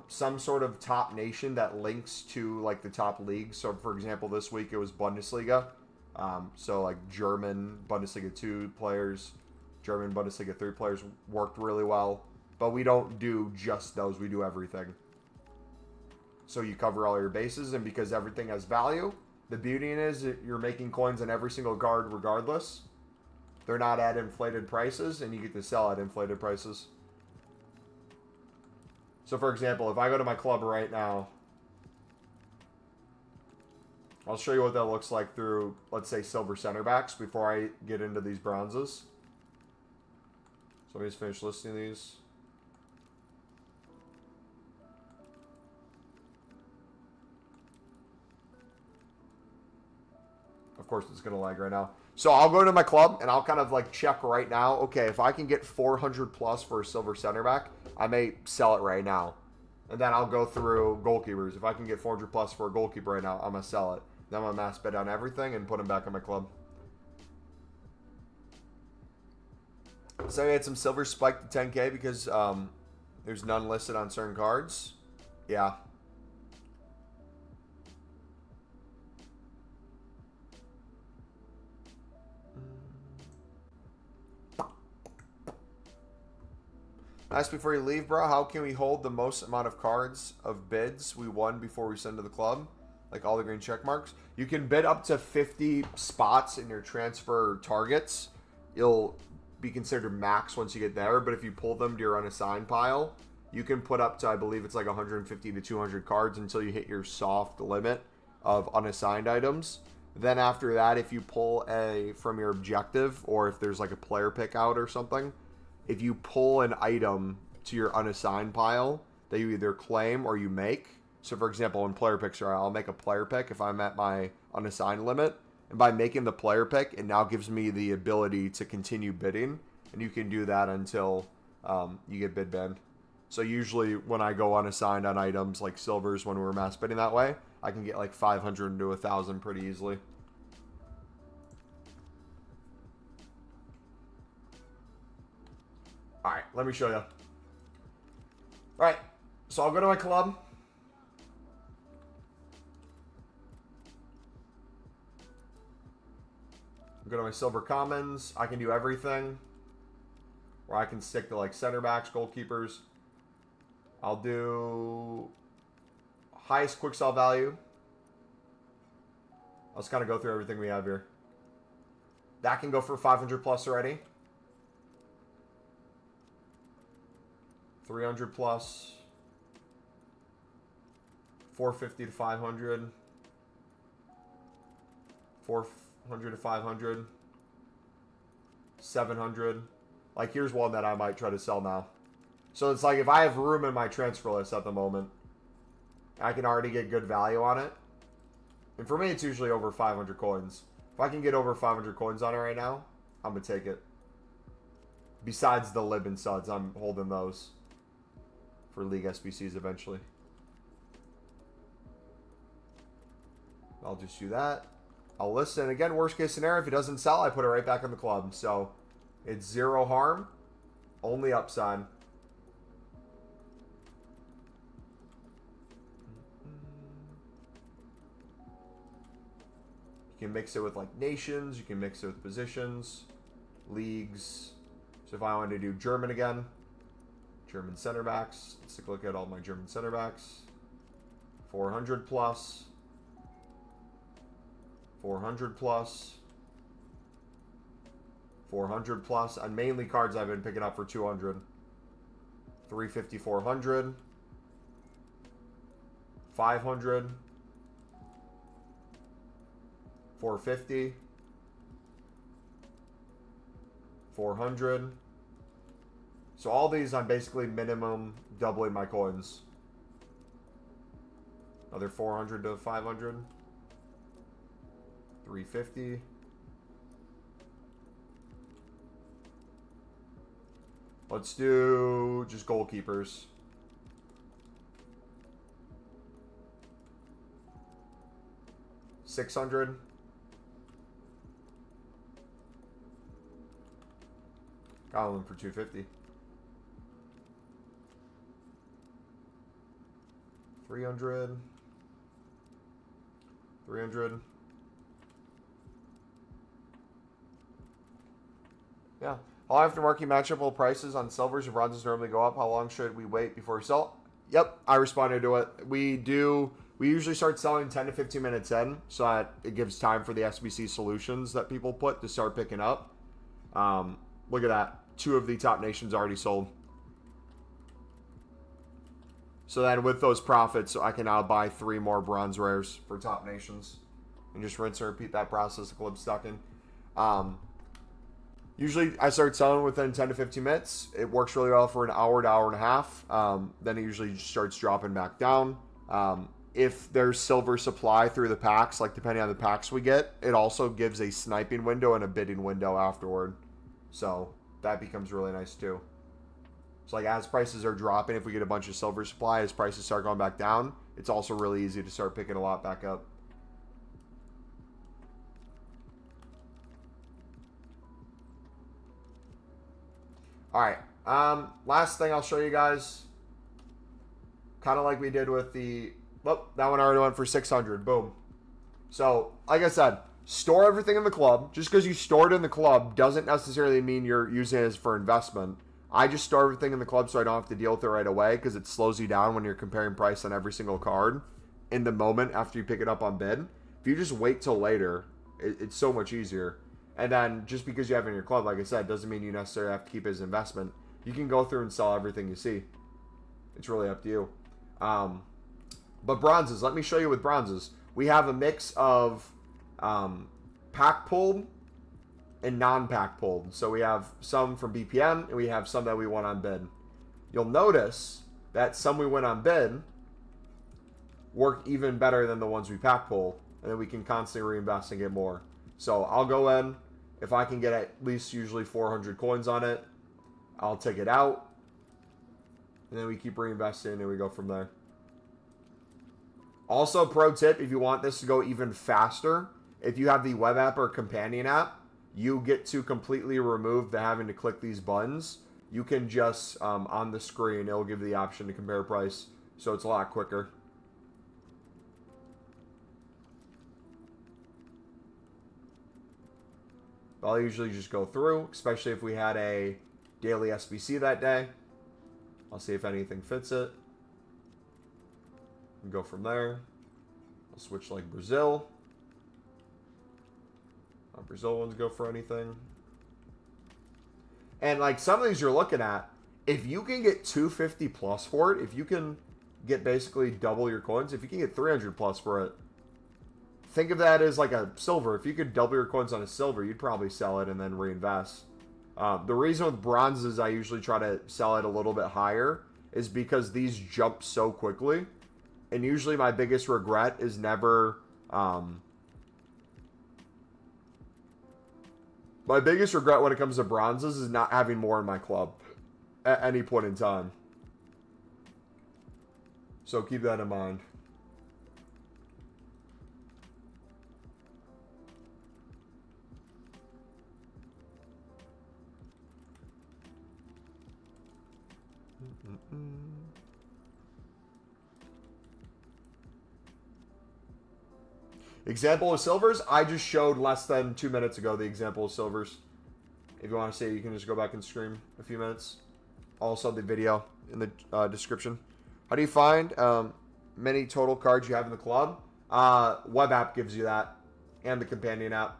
Some sort of top nation that links to like the top leagues. So for example, this week it was Bundesliga. So like German Bundesliga 2 players, German Bundesliga 3 players worked really well. But we don't do just those. We do everything. So you cover all your bases, and because everything has value, the beauty is that you're making coins on every single card regardless. They're not at inflated prices, and you get to sell at inflated prices. So, for example, if I go to my club right now, I'll show you what that looks like through, let's say, silver center backs before I get into these bronzes. So let me just finish listing these. Of course, it's going to lag right now. So I'll go to my club, and I'll kind of like check right now. Okay, if I can get 400 plus for a silver center back, I may sell it right now. And then I'll go through goalkeepers. If I can get 400 plus for a goalkeeper right now, I'm going to sell it. Then I'm going to mass bet on everything and put them back in my club. So I had some silver spike to 10K because there's none listed on certain cards. Yeah. Ask before you leave, bro. How can we hold the most amount of cards of bids we won before we send to the club? Like all the green check marks. You can bid up to 50 spots in your transfer targets. You'll be considered max once you get there. But if you pull them to your unassigned pile, you can put up to, I believe it's like 150 to 200 cards until you hit your soft limit of unassigned items. Then after that, if you pull a from your objective, or if there's like a player pick out or something, if you pull an item to your unassigned pile that you either claim or you make. So, for example, in player picks, I'll make a player pick if I'm at my unassigned limit. And by making the player pick, it now gives me the ability to continue bidding. And you can do that until you get bid banned. So usually when I go unassigned on items like silvers, when we're mass bidding that way, I can get like 500 to 1,000 pretty easily. All right, let me show you. All right, so I'll go to my club. I'll go to my silver commons. I can do everything. Or I can stick to like center backs, goalkeepers. I'll do highest quick sell value. I'll just kind of go through everything we have here. That can go for 500 plus already. 300 plus, 450 to 500, 400 to 500, 700. Like here's one that I might try to sell now. So it's like if I have room in my transfer list at the moment, I can already get good value on it. And for me, it's usually over 500 coins. If I can get over 500 coins on it right now, I'm going to take it. Besides the lib and suds, I'm holding those for League SBCs eventually. I'll just do that. I'll listen. Again, worst case scenario, if it doesn't sell, I put it right back in the club. So it's zero harm, only upside. You can mix it with like nations. You can mix it with positions, leagues. So if I wanted to do German again, German center backs. Let's take a look at all my German center backs. 400 plus. 400 plus. 400 plus. And mainly cards I've been picking up for 200. 350, 400. 500. 450. 400. So all these, I'm basically minimum doubling my coins. Another 400 to 500. 350. Let's do just goalkeepers. $600. Got them for $250. 300. 300. Yeah. How after marquee matchup will prices on silvers and bronzes normally go up? How long should we wait before we sell? Yep, I responded to it. We usually start selling 10 to 15 minutes in, so that it gives time for the SBC solutions that people put to start picking up. Look at that. 2 of the top nations already sold. So then with those profits, I can now buy 3 more bronze rares for top nations. And just rinse and repeat that process the club's stuck in. Usually I start selling within 10 to 15 minutes. It works really well for an hour to hour and a half. Then it usually just starts dropping back down. If there's silver supply through the packs, like depending on the packs we get, it also gives a sniping window and a bidding window afterward. So that becomes really nice too. So like as prices are dropping, if we get a bunch of silver supply, as prices start going back down, it's also really easy to start picking a lot back up. Alright, last thing I'll show you guys, kind of like we did with the, oh, that one already went for 600, boom. So, like I said, store everything in the club. Just because you store it in the club doesn't necessarily mean you're using it as for investment. I just store everything in the club so I don't have to deal with it right away, because it slows you down when you're comparing price on every single card in the moment after you pick it up on bid. If you just wait till later, it's so much easier. And then just because you have it in your club, like I said, doesn't mean you necessarily have to keep it as investment. You can go through and sell everything you see. It's really up to you. But bronzes, let me show you with bronzes. We have a mix of pack pulled and non-pack pulled. So we have some from BPM and we have some that we won on bid. You'll notice that some we win on bid work even better than the ones we pack pull. And then we can constantly reinvest and get more. So I'll go in. If I can get at least usually 400 coins on it, I'll take it out. And then we keep reinvesting and we go from there. Also, pro tip, if you want this to go even faster, if you have the web app or companion app, you get to completely remove the having to click these buttons. You can just, on the screen, it'll give you the option to compare price. So it's a lot quicker. I'll usually just go through, especially if we had a daily SBC that day. I'll see if anything fits it. And go from there. I'll switch like Brazil. Brazil ones go for anything. And like some of these you're looking at, if you can get 250 plus for it, if you can get basically double your coins, if you can get 300 plus for it, think of that as like a silver. If you could double your coins on a silver, you'd probably sell it and then reinvest. The reason with bronzes I usually try to sell it a little bit higher is because these jump so quickly. And usually my biggest regret is never... my biggest regret when it comes to bronzes is not having more in my club at any point in time. So keep that in mind. Example of silvers, I just showed less than 2 minutes ago the example of silvers. If you want to see it, you can just go back and stream a few minutes. Also the video in the description. How do you find many total cards you have in the club? Web app gives you that, and the companion app.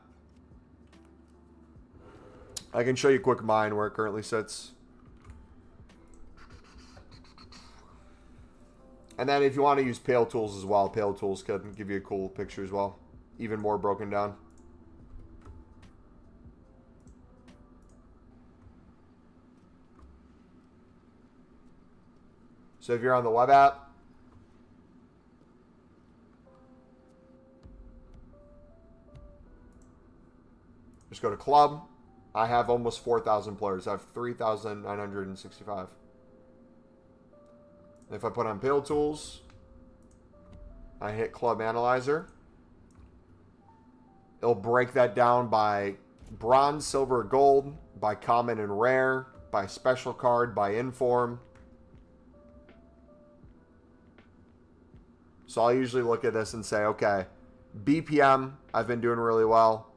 I can show you quick mine where it currently sits. And then if you want to use Pale Tools as well, Pale Tools can give you a cool picture as well. Even more broken down. So if you're on the web app, just go to club. I have almost 4,000 players. I have 3,965. If I put on Pale Tools, I hit Club Analyzer. It'll break that down by bronze, silver, gold, by common and rare, by special card, by inform. So I'll usually look at this and say, okay, BPM, I've been doing really well.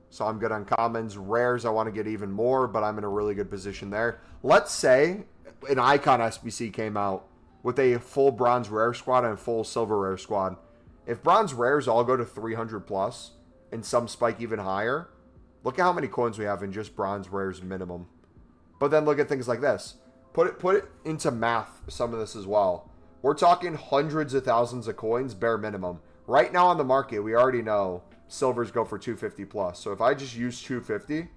So I'm good on commons. Rares, I want to get even more, but I'm in a really good position there. Let's say an Icon SBC came out with a full bronze rare squad and a full silver rare squad. If bronze rares all go to 300 plus and some spike even higher, look at how many coins we have in just bronze rares minimum. But then look at things like this. Put it into math, some of this as well. We're talking hundreds of thousands of coins, bare minimum. Right now on the market, we already know silvers go for 250 plus. So if I just use 250,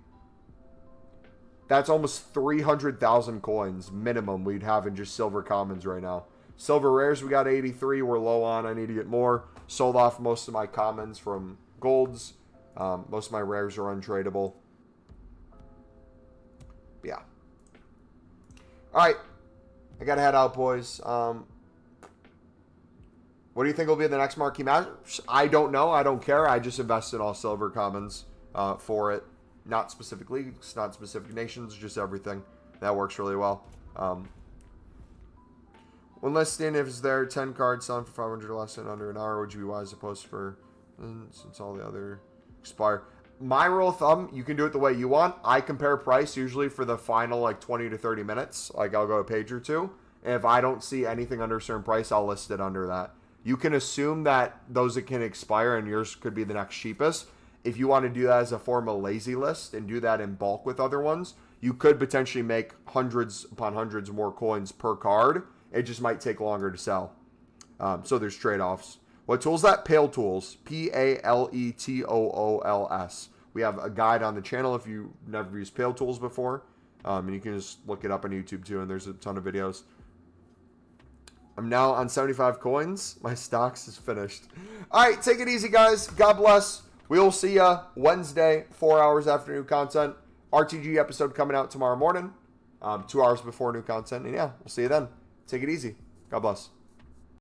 that's almost 300,000 coins minimum we'd have in just silver commons right now. Silver rares, we got 83. We're low on. I need to get more. Sold off most of my commons from golds. Most of my rares are untradeable. Yeah. All right. I got to head out, boys. What do you think will be the next marquee match? I don't know. I don't care. I just invested all silver commons for it. Not specific leagues, not specific nations, just everything. That works really well. When listing, if it's there, 10 cards selling for 500 or less in under an hour, would you be wise to post for, since all the other expire? My rule of thumb, you can do it the way you want. I compare price usually for the final like 20 to 30 minutes. Like I'll go a page or two. And if I don't see anything under a certain price, I'll list it under that. You can assume that those that can expire and yours could be the next cheapest. If you want to do that as a form of lazy list and do that in bulk with other ones, you could potentially make hundreds upon hundreds more coins per card. It just might take longer to sell. So there's trade-offs. What tool is that? Pale Tools. Paletools. We have a guide on the channel if you've never used Pale Tools before. And you can just look it up on YouTube too, and there's a ton of videos. I'm now on 75 coins. My stocks is finished. All right, take it easy, guys. God bless. We will see you Wednesday, 4 hours after new content. RTG episode coming out tomorrow morning, 2 hours before new content. And yeah, we'll see you then. Take it easy. God bless.